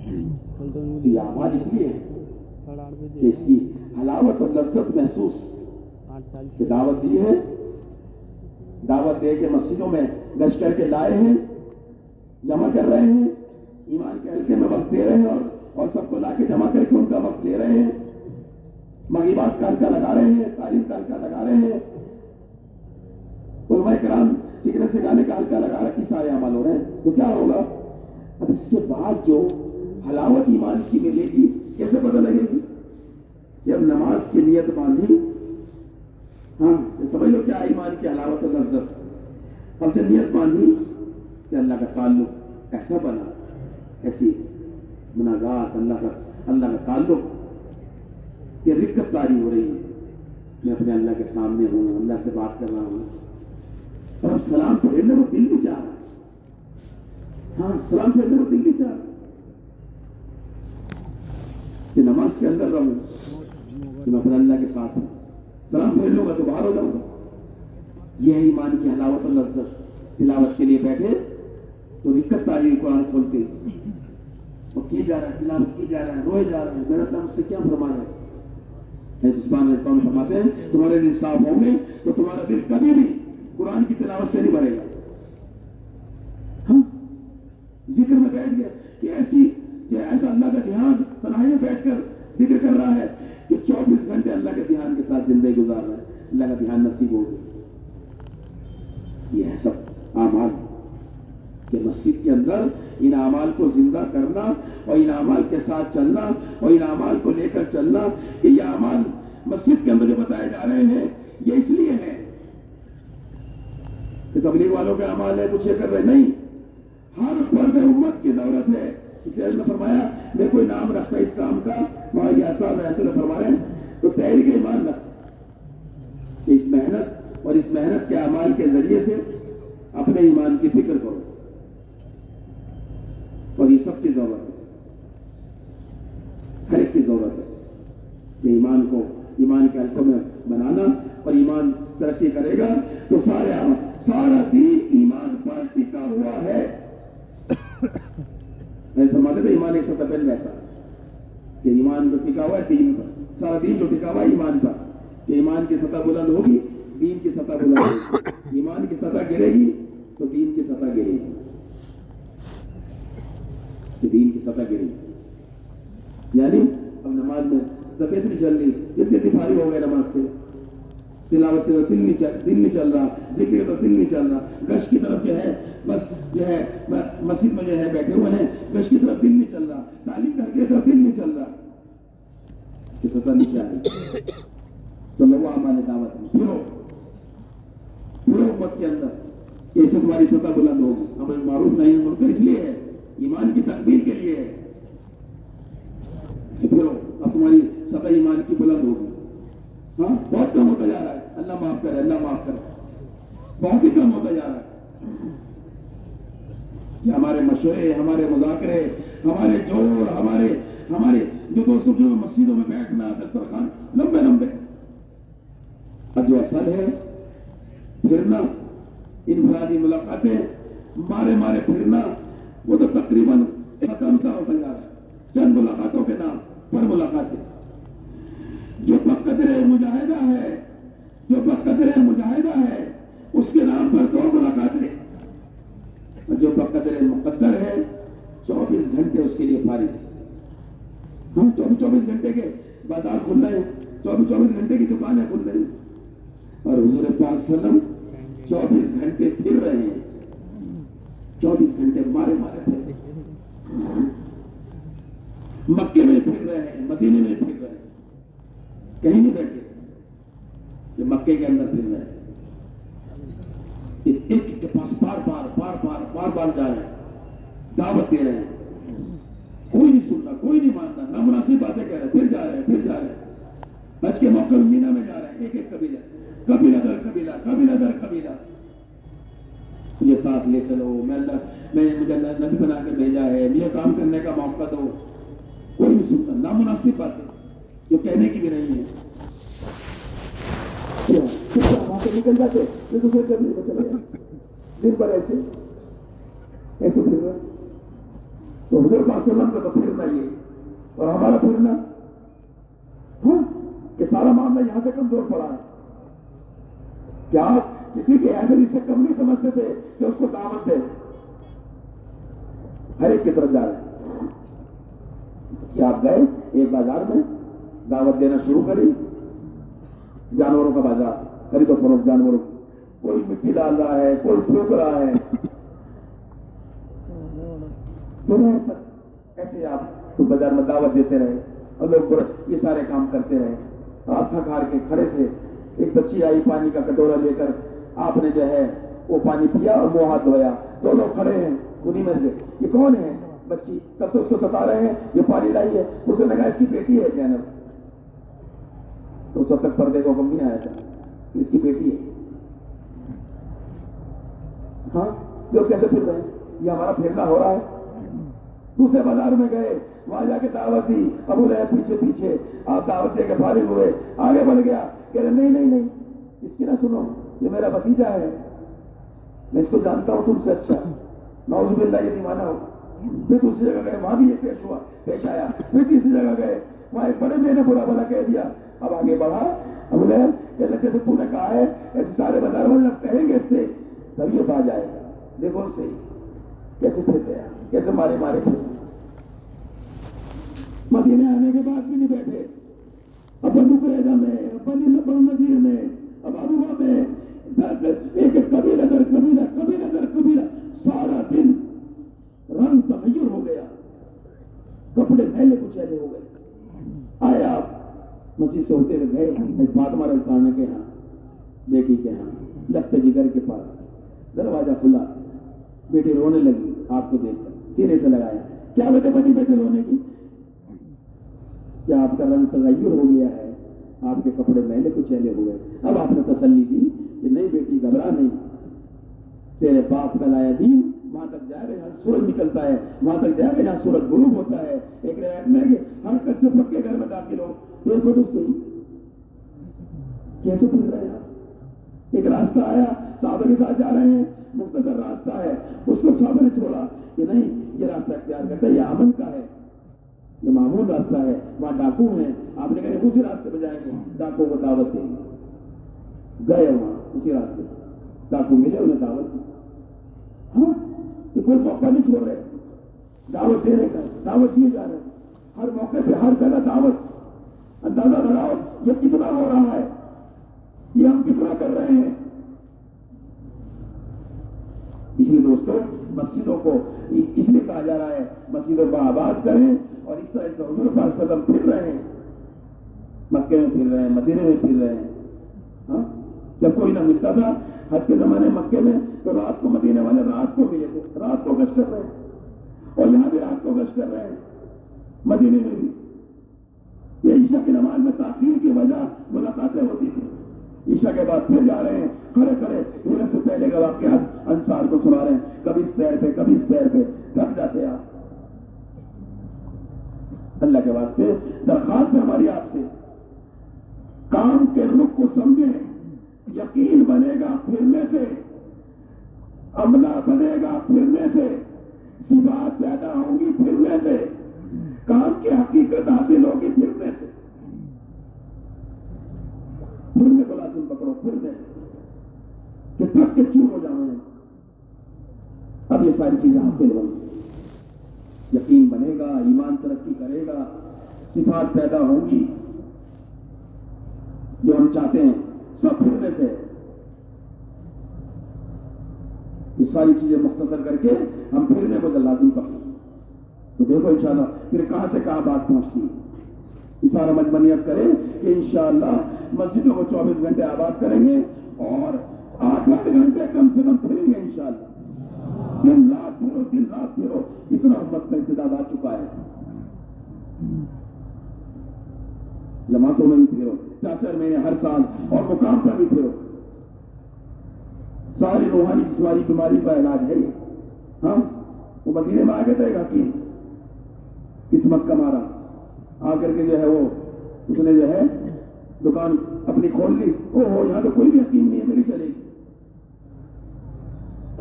تھے تو یہ اعمال اس لیے کہ اس کی حلاوت اور لذت محسوس کہ دعوت دی ہے, دعوت دے کے مسجدوں میں گشت کر کے لائے ہیں, جمع کر رہے ہیں, ایمان کے حلقے میں وقت دے رہے ہیں اور سب کو لا کے جمع کر کے ان کا وقت لے رہے ہیں, مغیبات کا حلقہ لگا رہے ہیں, تعلیم کا حلقہ لگا رہے ہیں, علماء کرام سیکھنے سکھانے کا حلقہ لگا رہے ہیں. سارے عمل ہو رہے ہیں تو کیا ہوگا؟ اب اس کے بعد جو حلاوت ایمان کی ملے گی کیسے پتہ لگے گی؟ جب نماز کی نیت باندھی, ہاں سمجھ لو کیا ایمان کی حلاوت و لذت. اب جب نیت باندھی کہ اللہ کا تعلق ایسا بنا, ایسی مناجات اللہ سے, اللہ کا تعلق کہ رقت طاری ہو رہی ہے, میں اپنے اللہ کے سامنے ہوں, اللہ سے بات کر رہا ہوں, اور اب سلام پھیرنے کو دل بھی چاہ رہا ہے. ہاں سلام پھیرنے کو دل بھی چاہ رہا کہ نماز کے اندر رہوں, کہ میں اپنے اللہ کے ساتھ ہوں, سلام پھیر لوں گا تو باہر ہو جاؤں گا. یہ ہے ایمان کی حلاوت اور لذت. تلاوت کے لیے بیٹھے تو رقت طاری قرآن کھولتے اور کی جا رہا ہے, تلاوت کی جا رہا ہے, روئے جا رہا ہے, میرا اللہ مجھ سے کیا فرما رہا ہے. عثمان علیہ السلام فرماتے ہیں تمہارے دل صاف ہوں گے تو تمہارا دل کبھی بھی قرآن کی تلاوت سے نہیں بھرے گا. ہاں ذکر میں بیٹھ گیا کہ ایسا اللہ کا دھیان تنہائی میں بیٹھ کر ذکر کر رہا ہے کہ 24 گھنٹے اللہ کے دھیان کے ساتھ زندگی گزار رہا ہے. اللہ کا دھیان نصیب ہو گیا. یہ ہے سب اعمال کہ مسجد کے اندر ان اعمال کو زندہ کرنا اور ان اعمال کے ساتھ چلنا اور ان اعمال کو لے کر چلنا کہ یہ اعمال مسجد کے اندر جو بتائے جا رہے ہیں یہ اس لیے ہے کہ تبلیغ والوں کے اعمال ہے کچھ یہ کر رہے نہیں. ہر فرد امت کی ضرورت ہے. اس لیے نے فرمایا میں کوئی نام رکھتا اس کام کا, مولانا صاحب رحمۃ اللہ فرما رہے ہیں تو تحریک ایمان رکھتا کہ اس محنت اور اس محنت کے اعمال کے ذریعے سے اپنے ایمان کی فکر کرو. اور یہ سب کی ضرورت ہے, ہر ایک کی ضرورت ہے کہ ایمان کے حلقوں میں بنانا. اور ایمان ترقی کرے گا تو سارا دین ایمان پر ٹکا ہوا ہے. فرماتے تھے ایمان ایک سطح پہ رہتا کہ ایمان جو ٹکا ہوا ہے دین پر, سارا دین جو ٹکا ہوا ہے ایمان پر. کہ ایمان کی سطح بلند ہوگی دین کی سطح بلند ہوگی, ایمان کی سطح گرے گی تو دین کی سطح گرے گی, کہ دین کی سطح گری. یعنی اب نماز میں طبیعت نہیں چل رہی, جلدی فارغ ہو گئے نماز سے, تلاوت کے دل نہیں چل رہا, ذکر کے دل نہیں چل رہا, گشت کی طرف جو ہے بس جو ہے مسجد میں جو ہے بیٹھے ہوئے ہیں, گشت کی طرف دل نہیں چل رہا, تعلیم کر کے طرف دل نہیں چل رہا, اس کی سطح نیچے آ رہی. تو لوگوں اعمال دعوت میں پورے امت کے اندر کہ اس سے تمہاری سطح بلند ہوگی. امر معروف نہیں منکر اس لیے ہے, ایمان کی تکمیل کے لیے ہے کہ پھر اب تمہاری سطح ایمان کی بلند ہوگی. ہاں بہت کم ہوتا جا رہا ہے, اللہ معاف کرے, اللہ معاف کرے, بہت ہی کم ہوتا جا رہا ہے کہ ہمارے مشورے, ہمارے مذاکرے, ہمارے جوڑ, ہمارے جو دوستوں جو مسجدوں میں بیٹھنا, دسترخوان لمبے, اور جو اصل ہے پھرنا, انفرادی ملاقاتیں, مارے پھرنا, وہ تو تقریباً ختم سا ہوتا جا رہا ہے. چند ملاقاتوں کے نام پر ملاقاتیں. جو بقدر مجاہدہ ہے اس کے نام پر 2 ملاقاتیں, اور جو بقدر مقدر ہے 24 گھنٹے اس کے لیے فارغ. ہم 24 گھنٹے کے بازار کھل رہے ہیں, 24 گھنٹے کی دکانیں کھل رہی ہیں, اور حضور پاک صلی اللہ علیہ وسلم 24 گھنٹے پھر رہے ہیں, 24 گھنٹے مارے تھے. مکے میں پھر رہے ہیں، مدینے میں پھر رہے ہیں، کہیں نہیں بیٹھے کہ مکے کے اندر پھر رہے ہیں، ایک کے پاس بار بار جا رہے ہیں، دعوت دے رہے ہیں، کوئی نہیں سننا، کوئی نہیں مانتا، نامناسب باتیں کہہ رہے ہیں، پھر جا رہے ہیں، حج کے موقع میں مینا میں جا رہے ہیں، ایک قبیلہ در قبیلہ، مجھے ساتھ لے چلو، مجھے نبی بنا کے بھیجا ہے، مجھے کام کرنے کا موقع دو، کوئی نہیں سنتا، نامناسب باتیں جو کہنے کی بھی نہیں ہے، وہاں سے نکل جاتے دوسرے قبیلے میں چلے جاتے، دن بھر ایسے پھر رہے، تو حضور پاک صلی اللہ علیہ وسلم کا تو پھرنا یہ، اور ہمارا پھرنا کہ سارا معاملہ یہاں سے کمزور پڑا ہے. کیا آپ کسی کے حیثیت سے کم نہیں سمجھتے تھے کہ اس کو دعوت دے؟ ہر ایک کی طرف جا رہے ہیں. کیا آپ گئے ایک بازار میں دعوت دینا شروع کری؟ جانوروں کا بازار، خرید و فروخت جانوروں، کوئی مٹی ڈال رہا ہے، کوئی تھوک رہا ہے، ایسے آپ اس بازار میں دعوت دیتے رہے اور لوگ یہ سارے کام کرتے رہے. آپ تھک ہار کے کھڑے تھے، ایک بچی آئی پانی کا کٹورا لے کر، آپ نے جو ہے وہ پانی پیا اور منہ ہاتھ دھویا، دو لوگ کھڑے ہیں انہی میں سے، یہ کون ہے بچی؟ سب تو اس کو ستا رہے ہیں، یہ پانی لائی ہے. اسے نے کہا اس کی بیٹی ہے زینب. تو سب تک پردے کو حکم نہیں آیا تھا، اس کی بیٹی ہے. ہاں لوگ کیسے پھر رہے ہیں؟ یہ ہمارا پھرنا ہو رہا ہے. دوسرے بازار میں گئے، وہاں جا کے دعوت دی، ابو لہب پیچھے، آپ دعوت دے کے فارغ ہوئے، آگے بڑھ گیا، کہہ رہے نہیں اس کی نہ سنو، یہ میرا بھتیجا ہے، میں اس کو جانتا ہوں تم سے اچھا. نعوذ باللہ یہ دیوانہ ہو. پھر دوسری جگہ گئے، وہاں بھی یہ پیش آیا. پھر تیسری جگہ گئے، وہاں ایک بڑے میں نے برا بھلا کہہ دیا. اب آگے بڑھا، ابو لہب کہ جیسے تو نے کہا ہے ایسے سارے بازار والے جب کہیں گے اس سے تب یہ باز آئے گا. دیکھو صحیح کیسے پھرتے ہیں، کیسے مارے پھرتے. مدینے آنے کے بعد بھی نہیں بیٹھے، اب بنو قریظہ میں، بنو نذیر میں، اب ابوا میں، ایک قبیلہ در قبیلہ، سارا دن رنگ تغیر ہو گیا، کپڑے میلے کچیلے ہو گئے. آئے آپ مسجد سے ہوتے ہوئے گئے فاطمہ رضی اللہ عنہا کے ہاں، بیٹی کے ہاں، لخت جگر کے پاس. دروازہ کھلا، بیٹی رونے لگی آپ کو دیکھ کر، سینے سے لگایا. کیا وجہ بنی بیٹے رونے کی؟ کیا آپ کا رنگ تغیر ہو گیا ہے، آپ کے کپڑے میلے کچیلے ہو گئے. اب آپ نے تسلی دی کہ نہیں بیٹی گھبرا نہیں، تیرے باپ کا لایا دین وہاں تک جائے گا جہاں سورج نکلتا ہے، وہاں تک جائے گا جہاں سورج غروب ہوتا ہے. ایک روایت میں کہ ہر کچے پکے گھر میں داخل ہو. دیکھو تو صحیح کیسے پھر رہے ہیں. ایک راستہ آیا، صحابہ کے ساتھ جا رہے ہیں، مختصر راستہ ہے، اس کو صحابہ نے چھوڑا کہ نہیں یہ راستہ اختیار کرتا ہے، یہ امن کا ہے، یہ معمول راستہ ہے، وہاں ڈاکو ہیں. آپ نے کہا اسی راستے پہ جائیں گے، ڈاکو کو دعوت دیں گے. گئے وہاں اسی راستے، ڈاکو ملے، انہیں دعوت دی. ہاں یہ کوئی موقع نہیں چھوڑ رہے، دعوت دینے کا، دعوت دیے جا رہے ہیں ہر موقع پہ، ہر جگہ دعوت. اندازہ لگاؤ یہ کتنا ہو رہا ہے، یہ ہم کتنا کر رہے ہیں. اس لیے دوستوں مسجدوں کو اس لیے کہا جا رہا ہے مسجدوں کو آباد کریں، اور اس طرح سے حضور پاک صلی اللہ علیہ وسلم پھر رہے ہیں، مکے میں پھر رہے ہیں، مدینے میں پھر رہے ہیں. ہاں جب کوئی نہ ملتا تھا حج کے زمانے مکے میں، تو رات کو مدینے والے رات کو ملے تھے، رات کو گشت کر رہے ہیں، اور یہاں بھی رات کو گشت کر رہے ہیں، مدینے میں بھی. یہ عشاء کی نماز میں تاخیر کی وجہ ملاقاتیں ہوتی تھی. عشاء کے بعد پھر جا رہے ہیں، کھڑے ہجرت سے پہلے کا واقعات انصار کو سنا رہے ہیں، کبھی اس پیر پہ کبھی اس پیر پہ، تھک جاتے آپ. اللہ کے واسطے درخواست ہے ہماری آپ سے، کام کے رخ کو سمجھیں. یقین بنے گا پھرنے سے، عملہ بنے گا پھرنے سے، صفات پیدا ہوں گی پھرنے سے، کام کی حقیقت حاصل ہوگی پھرنے سے. پھرنے کو لازم پکڑو، پھرنے کہ تھک کے چور ہو جاؤں. اب یہ ساری چیزیں حاصل ہوں گی، یقین بنے گا، ایمان ترقی کرے گا، صفات پیدا ہوں گی جو ہم چاہتے ہیں، سب پھرنے سے. یہ ساری چیزیں مختصر کر کے ہم پھرنے کو لازم پکڑیں. تو دیکھو انشاءاللہ پھر کہاں سے کہاں بات پہنچتی ہے. سارا مجمع نیت کرے کہ انشاءاللہ مسجدوں کو 24 گھنٹے آباد کریں گے اور 8 گھنٹے کم سے کم پھریں گے انشاءاللہ. دن رات پھرو اتنا امت میں ارتداد آ چکا ہے. جماعتوں میں بھی پھرو، 4 مہینے ہر سال، اور مقام پر بھی پھرو. ساری روحانی جسمانی بیماری کا علاج ہے یہ. ہاں وہ مدینے میں آ گئے تھے ایک حکیم، قسمت کا مارا آ کر کے جو ہے وہ اس نے جو ہے دکان اپنی کھول لی. یہاں تو کوئی بھی حکیم نہیں ہے، میری چلے گی.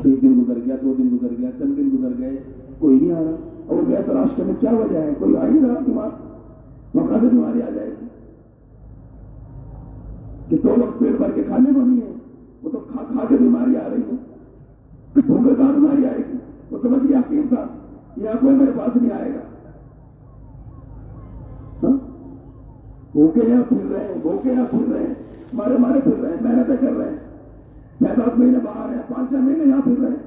1 دن گزر گیا، 2 دن گزر گیا، چند دن گزر گئے، کوئی نہیں آ رہا. اور وہ گیا تلاش کرنے کیا وجہ ہے، کوئی آ ہی رہا. بیمار وہاں سے بیماری آ جائے گی کہ 2 وقت پیٹ بھر کے کھانے کو نہیں ہے، وہ تو کھا کے بیماری آ رہی ہے. بھوکے کہاں بیماری آئے گی. وہ سمجھ گیا حکیم تھا یہاں کوئی میرے پاس نہیں آئے گا. بھوکے یہاں پھر رہے ہیں، مارے پھر رہے ہیں، محنتیں کر رہے ہیں، 6-7 مہینے باہر ہیں، 5-6 مہینے یہاں پھر رہے ہیں.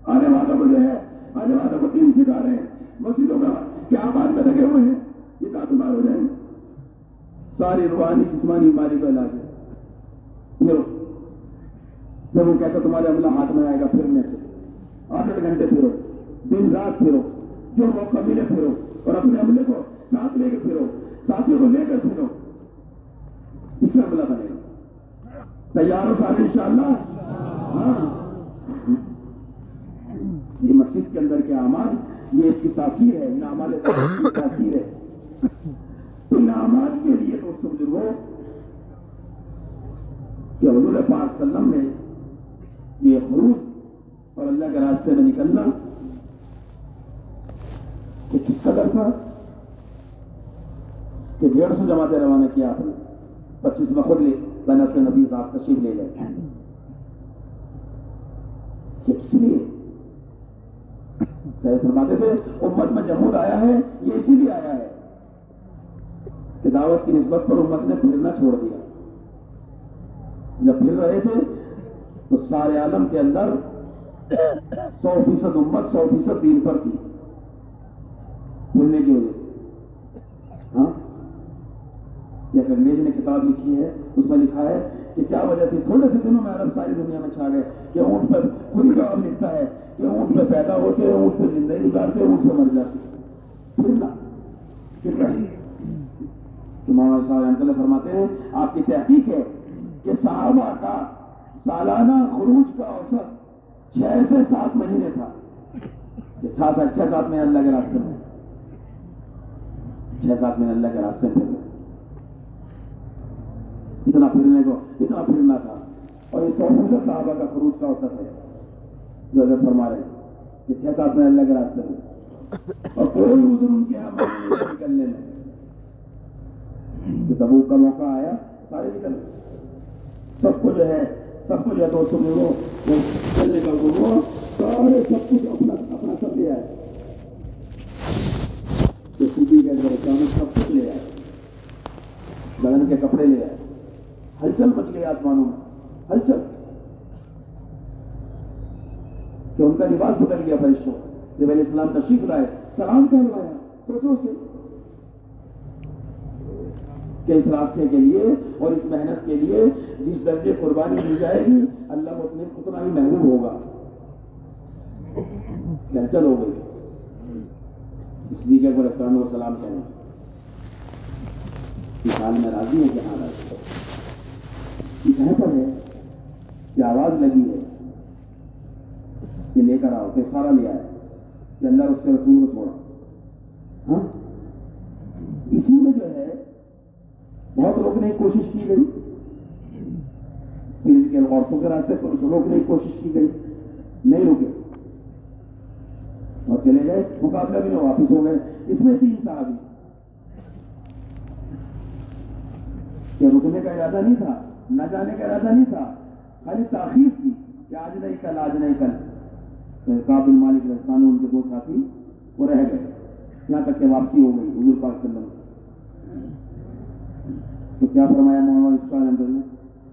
آنے والوں کو دین سکھا رہے ہیں، مسجدوں کا کہ آباد میں لگے ہوئے ہیں. یہ کہاں بیمار ہو جائیں گے. ساری روحانی جسمانی بیماری کا علاج ہے. پھرو جب وہ کیسا تمہارے عملہ ہاتھ میں آئے گا پھرنے سے. 8 گھنٹے پھرو، دن رات پھرو، جو موقع ملے پھرو، اور اپنے عملے کو ساتھ لے کے پھرو، ساتھیوں کو لے کر پھرو. اس سے عملہ بنے گا. تیار ہو سارے انشاءاللہ؟ ہاں. یہ مسجد کے اندر کے اعمال، یہ اس کی تاثیر ہے، ان اعمال کی تاثیر ہے. تو ان اعمال کے لیے دوستو بزرگوں کہ حضور پاک صلی اللہ علیہ وسلم نے یہ خروج اور اللہ کے راستے میں نکلنا کہ کس قدر تھا کہ 150 جماعتیں روانہ کیا آپ نے. 25 میں خود بنفس نبی صاحب تشریف لے گئے. کہ کس لیے فرماتے تھے امت میں جمود آیا ہے یہ اسی لیے آیا ہے کہ دعوت کی نسبت پر امت نے پھرنا چھوڑ دیا. جب پھر رہے تھے تو سارے عالم کے اندر 100% امت 100% دین پر تھی پھرنے کی وجہ سے. ہاں ایک انگریز نے کتاب لکھی ہے، اس میں لکھا ہے کہ کیا وجہ تھی. تھوڑے سے دنوں میں عرب ساری دنیا میں چھا گئے کہ اونٹ پر خود ہی جواب لکھتا ہے کہ اونٹ پہ پیدا ہوتے، اونٹ پہ زندگی گزارتے، اونٹ پہ مر جاتے. پھرنا مولانا صاحب رحمۃ اللہ فرماتے ہیں آپ کی تحقیق ہے کہ صحابہ کا سالانہ خروج کا اوسط 6 سے 7 مہینے تھا. 6-7 مہینے اللہ کے راستے میں، 6-7 مہینے اللہ کے راستے میں اتنا پھرنا تھا. اور یہ 100% صحابہ کا خروج کا اوسط ہے جو حضرت فرما رہے ہیں کہ 6-7 مہینے اللہ کے راستے میں، اور کوئی عذر ان کے یہاں نہیں نکلنے میں. کہ تبوک کا موقع آیا سارے نکل گئے. سب کو جو ہے دوستوں میں وہ چلنے کا ہوا، سارے سب کچھ اپنا سب لے آئے. جو سیدھی گئے سب کچھ لے آئے، بدن کے کپڑے لے آئے. ہلچل مچ گئی آسمانوں میں، ہلچل کہ ان کا لباس بدل گیا. فرشتوں جب علیہ السلام تشریف لائے، سلام کہلوایا. سوچو اسے کہ اس راستے کے لیے اور اس محنت کے لیے جس درجے قربانی دی جائے گی اللہ کو اتنا ہی محبوب ہوگا. ہلچل ہو گئی. اس لیے کہ ریسٹورانٹ کو سلام کہنا اس حال میں راضی ہے کہ ہاں راضی یہ کہاں پر ہے کہ آواز لگی ہے کہ لے کر آؤ، کہ سارا لیا ہے کہ اللہ اور اس کے رسول کو چھوڑا. ہاں اسی میں جو ہے بہت روکنے کی کوشش کی گئی، پھر کے عورتوں کے راستے پر روکنے کی کوشش کی گئی، نہیں روکے اور چلے گئے. مقابلہ بھی نہ واپس ہو گئے. اس میں 3 صحابی کہ رکنے کا ارادہ نہیں تھا، نہ جانے کا ارادہ نہیں تھا، خالی تاخیر تھی کہ آج نہیں کل، آج نہیں کل. کعب بن مالک رضی ان کے 2 ساتھی وہ رہ گئے یہاں تک کہ واپسی ہو گئی حضور پاک صلی اللہ علیہ وسلم. تو کیا فرمایا مولانا صلی اللہ علیہ وسلم؟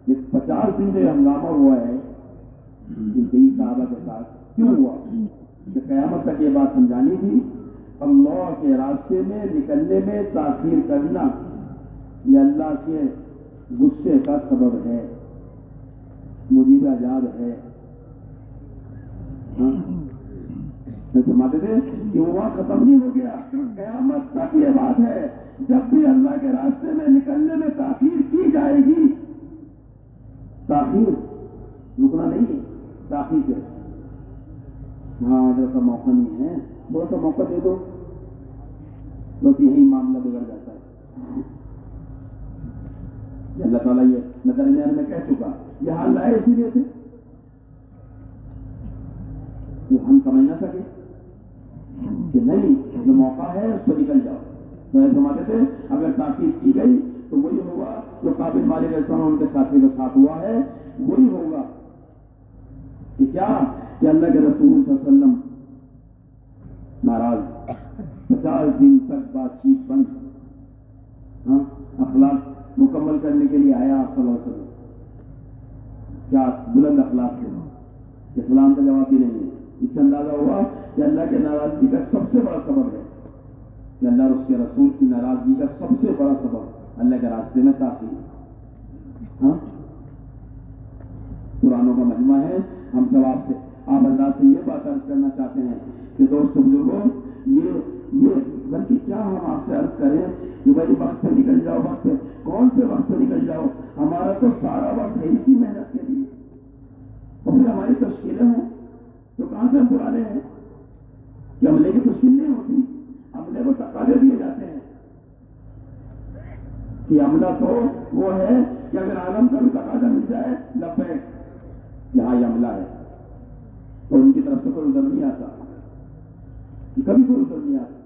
یہ 50 دن جو ہنگامہ ہوا ہے ان 23 صحابہ کے ساتھ کیوں ہوا کہ قیامت تک یہ بات سمجھانی تھی اللہ کے راستے میں نکلنے میں تاخیر کرنا یہ اللہ کے غصے کا سبب ہے، مجیب عذاب ہے۔ فرماتے تھے کہ وہ وقت ختم نہیں ہو گیا، قیامت تک یہ بات ہے، جب بھی اللہ کے راستے میں نکلنے میں تاخیر کی جائے گی، تاخیر رکنا نہیں ہے، تاخیر سے ہاں ایسا موقع نہیں ہے، تھوڑا سا موقع دے دو، بس یہی معاملہ بگڑ جاتا ہے۔ اللہ تعالیٰ یہ میں درمیان میں کہہ چکا، یہ حال لائے اسی لیے تھے جو ہم سمجھ نہ سکے کہ نہیں، جو موقع ہے اس پہ نکل جاؤ۔ تو ایسے فرماتے تھے اگر تاخیر کی گئی تو وہی ہوگا جو قابل مالک السلام ان کے ساتھی کے ساتھ ہوا ہے، وہی ہوگا کہ کیا کہ اللہ کے رسول صلی اللہ علیہ وسلم ناراض، 50 دن تک بات چیت بند، اخلاق مکمل کرنے کے لیے آیا آپ صلی اللہ علیہ وسلم، کیا بلند اخلاق تھے، اسلام کا جواب بھی نہیں ہے۔ اس سے اندازہ ہوا کہ اللہ کے ناراضگی کا سب سے بڑا سبب ہے کہ اللہ اور اس کے رسول کی ناراضگی کا سب سے بڑا سبب اللہ کے راستے میں تاخیر۔ قرآنوں کا مجمع ہے، ہم سب آپ اللہ سے یہ بات عرض کرنا چاہتے ہیں کہ دوستو بزرگوں، یہ بلکہ کیا ہم آپ سے عرض کریں کہ بھائی وقت پہ نکل جاؤ، وقت پہ کون سے وقت پہ نکل جاؤ، ہمارا تو سارا وقت ہے اسی محنت کے لیے، اور پھر ہماری تشکیلیں ہوں تو کہاں سے ہم پرانے ہیں کہ عملے کی تشکیل نہیں ہوتی، عملے کو تقاضے دیے جاتے ہیں کہ عملہ تو وہ ہے کہ اگر عالم کا بھی تقاضا مل جائے لبیک، یہاں یہ عملہ ہے، اور ان کی طرف سے کوئی عذر نہیں آتا، کبھی کوئی عذر نہیں آتا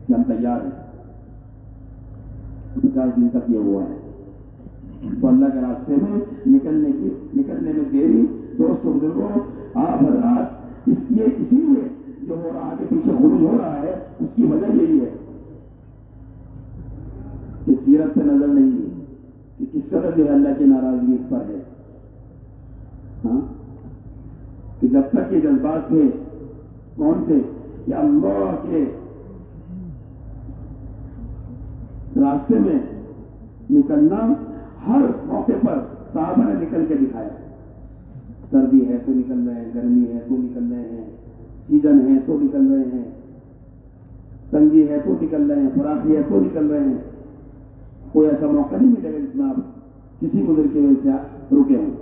کہ ہم تیار ہیں۔ 50 دن تک یہ ہوا ہے، تو اللہ کے راستے میں نکلنے میں دیری، دوستو بزرگوں آپ حضرات، اسی لیے جو ہو رہا آگے پیچھے خروج ہو رہا ہے، اس کی وجہ یہی ہے کہ سیرت پہ نظر نہیں ہے کہ کس قدر جو ہے اللہ کی ناراضگی اس پر ہے، کہ جب تک یہ جذبات تھے کون سے کہ اللہ کے راستے میں نکلنا، ہر موقع پر صحابہ نے نکل کے دکھایا، سردی ہے تو نکل رہے ہیں، گرمی ہے تو نکل رہے ہیں، سیزن ہے تو نکل رہے ہیں، تنگی ہے تو نکل رہے ہیں، فراخی ہے تو نکل رہے ہیں، کوئی ایسا موقع نہیں ملے گا جس میں آپ کسی گزر کی وجہ سے رکے ہوں۔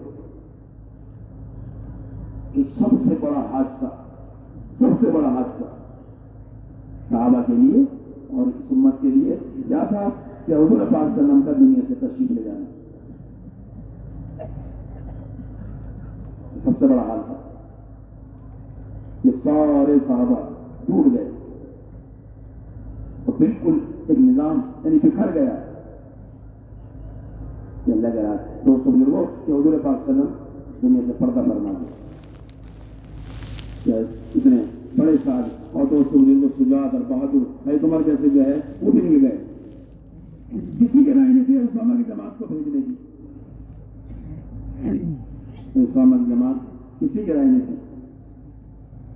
کہ سب سے بڑا حادثہ صحابہ کے لیے اور اس امت کے لیے کیا تھا کہ حضور پاک صلی اللہ علیہ وسلم کا دنیا سے تشریف لے جانا، سب سے بڑا حال تھا کہ سارے صحابہ ٹوٹ گئے اور بالکل ایک نظام یعنی بکھر گیا کہ اللہ کے رات دوستوں بزرگوں کہ حضور پاک صلی اللہ علیہ وسلم دنیا سے پردہ فرما گئے، اتنے بڑے سال، اور دوستوں بزرگوں شجاعت اور بہادر حضرت عمر جیسے جو ہے وہ بھی نہیں گئے، کسی کے رائے نہیں تھی اسامہ کی جماعت کو بھیجنے کی، اسامہ کی جماعت کسی کے رائے نہیں تھی،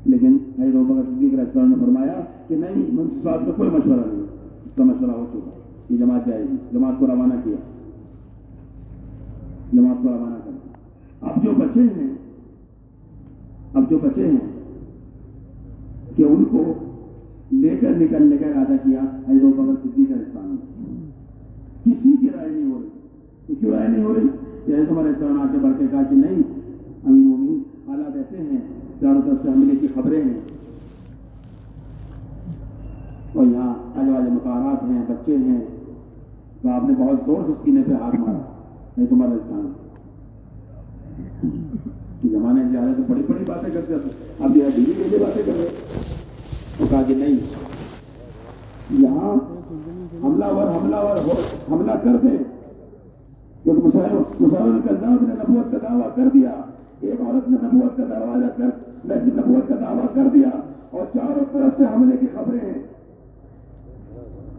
لیکن حضرت ابوبکر صدیق رضی اللہ عنہ نے فرمایا کہ نہیں، منصفات میں کوئی مشورہ نہیں، اس کا مشورہ ہو چکا، یہ جماعت جائے گی، جماعت کو روانہ کیا، جماعت کو روانہ کر، اب جو بچے ہیں کہ ان کو لے کر نکلنے کا ارادہ کیا حضرت ابوبکر صدیق رضی اللہ عنہ نے، کسی کی رائے نہیں ہو رہی، کیوں رائے نہیں ہو رہی کہ حضرت عمر رضی اللہ عنہ آ کے بڑھ کے کہا کہ نہیں امیر مومنین، حالات ایسے ہیں، چاروں طرف سے حملے کی خبریں ہیں، اور یہاں آنے والے مطالعات ہیں، بچے ہیں، تو آپ نے بہت زور سے سینے پہ ہاتھ مارا حضرت عمر رضی اللہ عنہ، زمانے جا رہے تو بڑی بڑی باتیں کرتے تھے، اب یہ ڈھیلی ڈھیلی باتیں کر رہے، تو کہا کہ نہیں، یہاں حملہ کر دیں، کیونکہ مسلمان کذاب نے نبوت کا دعویٰ کر دیا، ایک عورت نے نبوت کا دعویٰ کر دیا، اور چاروں طرف سے حملے کی خبریں ہیں،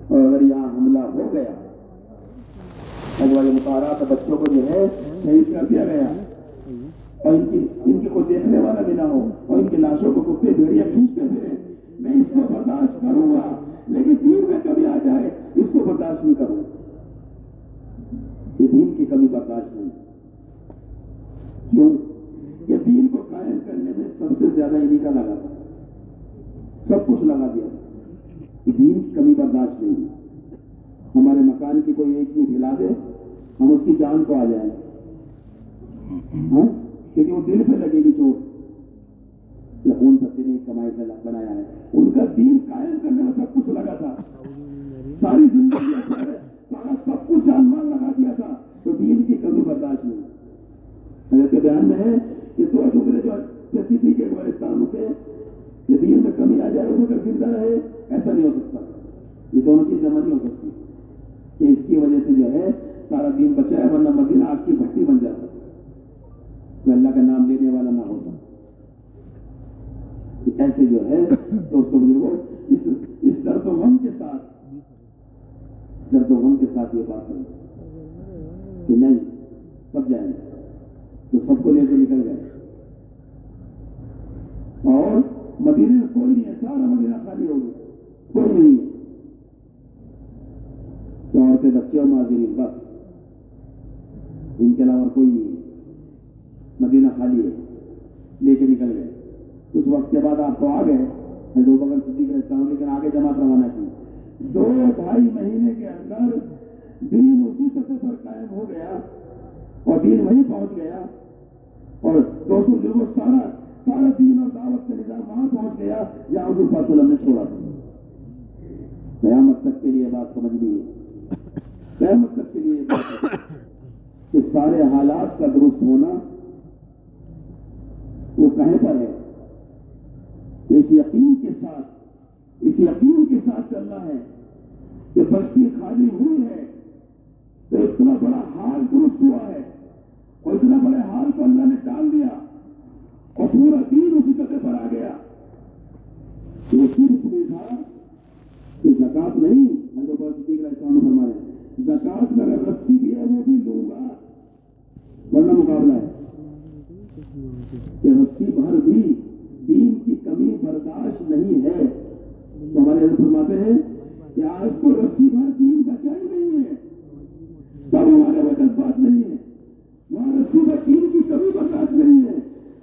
اور اگر یہاں حملہ ہو گیا، ازواج مطہرات بچوں کو جو ہے شہید کر دیا گیا، اور ان کی کوئی دیکھنے والا بھی نہ ہو، اور ان کی لاشوں کو کتے بھیڑیا کھینچتے پھریں، میں اس کو برداشت برداشت کروں گا، لیکن دین میں کمی آ جائے اس کو برداشت نہیں کروں گا۔ یہ دین کی کمی برداشت نہیں۔ کیوں؟ کہ دین کو قائم کرنے میں سب سے زیادہ انہی کا لگا تھا، سب کچھ لگا دیا تھا۔ یہ دین کی کمی برداشت نہیں۔ ہمارے مکان کی کوئی ایک اینٹ ہلا دے، ہم اس کی جان کو آ جائیں، ہاں، کیونکہ وہ دل پہ لگے گی چوٹ، یا خون پسینے کی کمائی سے بنایا ہے۔ ان کا دین قائم کرنے میں سب کچھ لگا تھا، ساری زندگی سارا سب کچھ جان مال لگا دیا تھا، تو دین کی کمی برداشت نہیں۔ حضرت کے بیان میں ہے کہ دو جملے جو صدیق کے گورستان کے کہ دین میں کمی آ جائے وہ اگر زندہ رہے، ایسا نہیں ہو سکتا۔ یہ دونوں چیز جمع نہیں ہو سکتی کہ اس کی وجہ سے جو ہے سارا دین بچا ہے، ورنہ مدینہ آگ کی بھٹی بن جاتا تو اللہ کا نام لینے والا نہ ہوتا۔ ایسے جو ہے دوستوں بزرگوں، اس درد و غم کے ساتھ یہ بات ہے کہ نہیں سب جائیں گے، تو سب کو لے کے نکل گئے، اور مدینے میں کوئی نہیں ہے، سارا مدینہ خالی ہو گیا، کوئی نہیں ہے، تو عورتیں بچے اور معذرین بس، ان کے علاوہ کوئی نہیں ہے، مدینہ خالی ہے، لے کے نکل گئے۔ کچھ وقت کے بعد آپ تو آ گئے، میں دو بغل صدیق رہتا ہوں، لیکن آگے جماعت روانہ کی 2-2.5 مہینے کے اندر دین اسی سطح پر قائم ہو گیا، اور دین وہیں پہنچ گیا، اور دوستوں جو وہ سارا دین اور دعوت کا نظام وہاں پہنچ گیا جہاں حضور صلی اللہ علیہ وسلم نے چھوڑا تھا۔ قیامت تک کے لیے بات سمجھنی ہے، قیامت تک کے لیے بات ہے کہ سارے حالات کا درست ہونا وہ کہیں پر ہے؟ اس یقین کے ساتھ چلنا ہے کہ بستی خالی ہوئی ہے تو اتنا بڑا حال درست ہوا ہے، اور اتنا بڑے حال کو اللہ نے ڈال دیا، اور پورا دین اسی سطح پر آ گیا۔ وہ صرف نہیں تھا کہ زکات نہیں، حضرت صدیق علیہ السلام نے فرمایا زکات میں اگر رسی بھی ہے وہ بھی لوں گا، ورنہ مقابلہ ہے کہ رسی بھر بھی دین کی کمی برداشت نہیں ہے۔ تو ہمارے حضرت فرماتے ہیں کہ آج تو رسی بھر دین بچا ہی نہیں ہے، تب ہمارے وہ جذبات نہیں ہے، وہاں رسی بھر دین کی کمی برداشت نہیں ہے۔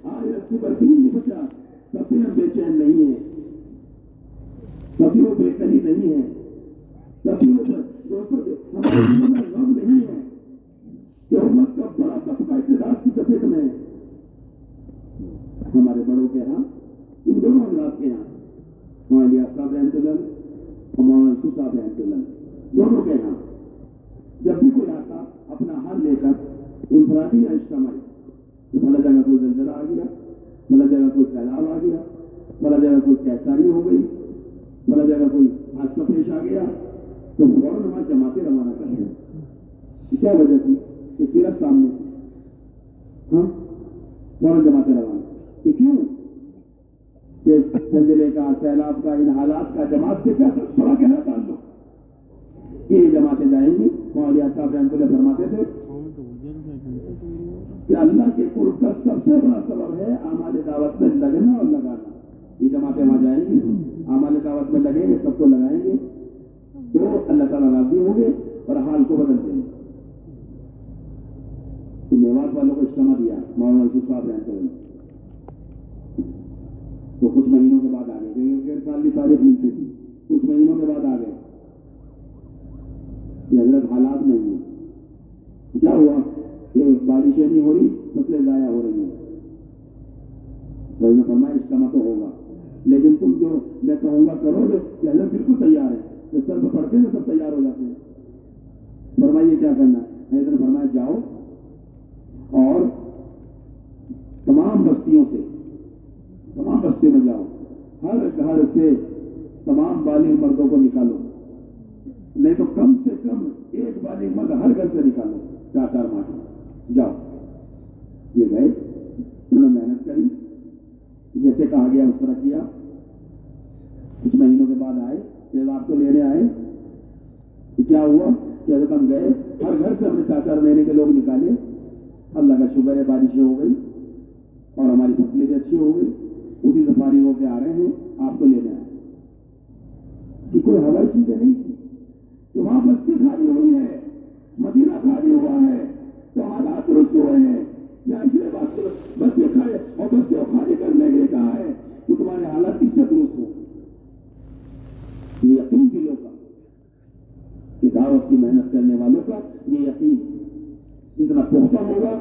آج رسی بھر دین نہیں بچا، تب بھی ہم بے چین نہیں ہیں، تب بھی وہ بے قلی نہیں ہے، تب بھی وہ دوستوں ہمارے دل میں غم نہیں ہے کہ امت کا بڑا طبقہ اقتدار کی چپیٹ میں ہے۔ ہمارے بڑوں کے ہاں، ان دونوں حضرات کے ہاں، مولانا الیاس صاحب رحمۃ اللہ اور مولانا یوسف صاحب رحمۃ اللہ، دونوں کے ہاں جب بھی کوئی آتا اپنا حال لے کر انفرادی یا اجتماعی، کہ بھلا جگہ کوئی زلزلہ آ گیا، بھلا جگہ کوئی سیلاب آ گیا، بھلا جگہ کوئی کیساری ہو گئی، بھلا جگہ کوئی حادثہ پیش آ گیا، تو فوراً وہاں جماعتیں روانہ کر دیں۔ کیا وجہ تھی کہ سیرت سامنے ہاں فوراً جماعتیں روانہ، کہ کیوں کہ زلزلے کا، سیلاب کا، ان حالات کا جماعت سے کیا بڑا گہرا تعلق کہ یہ جماعتیں جائیں گی۔ مولانا صاحب رحمۃ اللہ فرماتے تھے کہ اللہ کے قرب کا سب سے بڑا سبب ہے اعمال دعوت میں لگنا اور لگانا۔ یہ جماعتیں وہاں جائیں گی، اعمال دعوت میں لگیں گے، سب کو لگائیں گے، تو اللہ تعالیٰ راضی ہوں گے اور حال کو بدل دیں گے۔ تو میوات والوں کو اجتماع دیا مولانا یوسف صاحب رحمۃ اللہ، تو کچھ مہینوں کے بعد آ گئے، 1.5 سال کی تاریخ ملتی تھی، کچھ مہینوں کے بعد آ گئے کہ حضرت حالات نہیں ہیں۔ کیا ہوا کہ بارشیں نہیں ہو رہی، فصلیں ضائع ہو رہی ہیں۔ تو انہوں نے فرمایا اجتماع تو ہوگا، لیکن تم جو میں کہوں گا کرو گے کہ حضرت بالکل تیار ہے، جب سر پہ پڑتے ہیں سب تیار ہو جاتے ہیں۔ فرمائیے کیا کرنا ہے؟ حضرت نے فرمایا جاؤ اور تمام بستیوں میں جاؤ، ہر گھر سے تمام بالغ مردوں کو نکالو، نہیں تو کم سے کم ایک بالغ مرد ہر گھر سے نکالو، 4 ماہ جاؤ۔ یہ گئے، انہوں نے محنت کری، جیسے کہا گیا اس طرح کیا۔ کچھ مہینوں کے بعد آئے، جب آپ کو لینے آئے تو کیا ہوا کہ حضرت ہم گئے، ہر گھر سے ہم نے 4 مہینے کے لوگ نکالے، اللہ کا شکر ہے بارشیں ہو گئی اور ہماری فصلیں بھی اچھی ہو گئی، اسی سے فارغ ہو کے آ رہے ہیں، آپ کو لینے آئے۔ چیزیں نہیں تھی کہ وہاں بستی خالی ہوئی ہے، مدینہ خالی ہوا ہے تو حالات درست ہوئے ہیں، یا اس لیے بات بستی خالی اور بستی کو خالی کرنے کے لیے کہا ہے کہ تمہارے حالات اس سے درست ہو. یہ یقین دلوں کا کہ دعوت کی محنت کرنے والوں کا یہ یقین جتنا پختہ ہوگا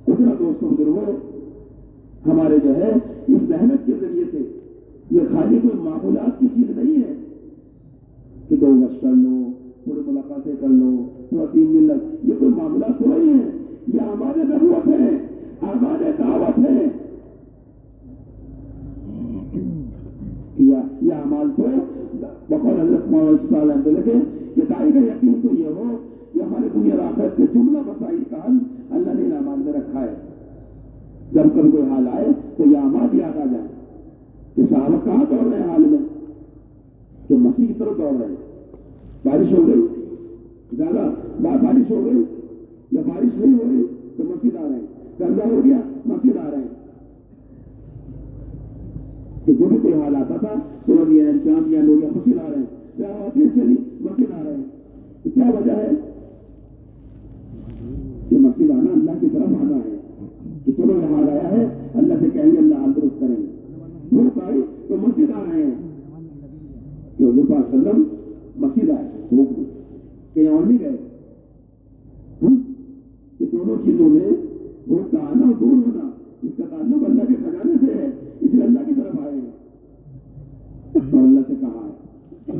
اتنا دوستوں بزرگوں ہمارے جو ہے اس محنت کے ذریعے سے یہ خالی کوئی معمولات کی چیز نہیں ہے کہ 2 گز کر لو، تھوڑی ملاقاتیں کر لو، تھوڑا 3 دن لگ، یہ کوئی معاملات تھوڑی ہے، یہ ہمارے نبوت ہے، ہمارے دعوت ہے. یہ اعمال تو بقول حضرت مولانا صلی اللہ علیہ وسلم کے یہ دائی کا یقین تو یہ ہو کہ ہمارے دنیا اور آخرت کے جملہ مسائل کا حل اللہ نے ان اعمال میں رکھا ہے. جب کبھی کوئی حال آئے تو یہ اعمال یاد آ جائے کہ صحابہ کہاں دوڑ رہے ہیں حال میں، کہ مسیح کی طرف دوڑ رہے ہیں. بارش ہو گئی، زیادہ بارش ہو گئی یا بارش نہیں ہو رہی تو مسجد آ رہے ہیں، قرضہ ہو گیا مسجد آ رہے ہیں. کہ جو بھی کوئی حال آتا تھا سورج یا چاند یا لوگ یا مسجد آ رہے ہیں، پھر چلی مسجد آ رہے ہیں. تو کیا وجہ ہے کہ مسجد آنا اللہ کی طرف آنا ہے کہ چلو یہ حال آیا ہے، اللہ سے کہیں گے اللہ حال درست کریں گے. دھوپ آئی تو مسجد آ رہے ہیں کہ حضور پاک صلی اللہ علیہ وسلم مسجد آئے دھوپ میں کہیں اور نہیں گئے. کہ دونوں چیزوں میں دھوپ کا آنا اور دور ہونا اس کا تعلق اللہ کے خزانے سے ہے، اس لیے اللہ کی طرف آئے ہیں اور اللہ سے کہا ہے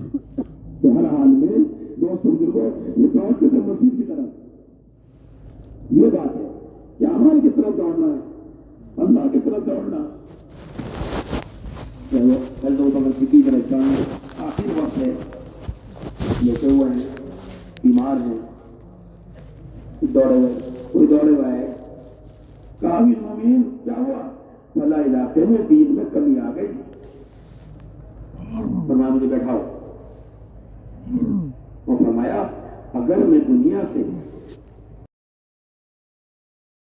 کہ ہر حال میں دوست بزرگوں یہ دوڑتے تھے مسجد کی طرف. یہ بات ہے کہ اعمال کی طرف دوڑنا ہے، اللہ کی طرف دوڑنا. صدیق علیہ السلام آخر وقت ہے، لیٹے ہوئے ہیں، بیمار ہیں، دوڑے ہوئے کوئی دوڑے ہوئے ہے، کہا مومین کیا ہوا؟ فلاں علاقے میں دین میں کمی آ گئی. فرمایا مجھے بیٹھاؤ اور فرمایا اگر میں دنیا سے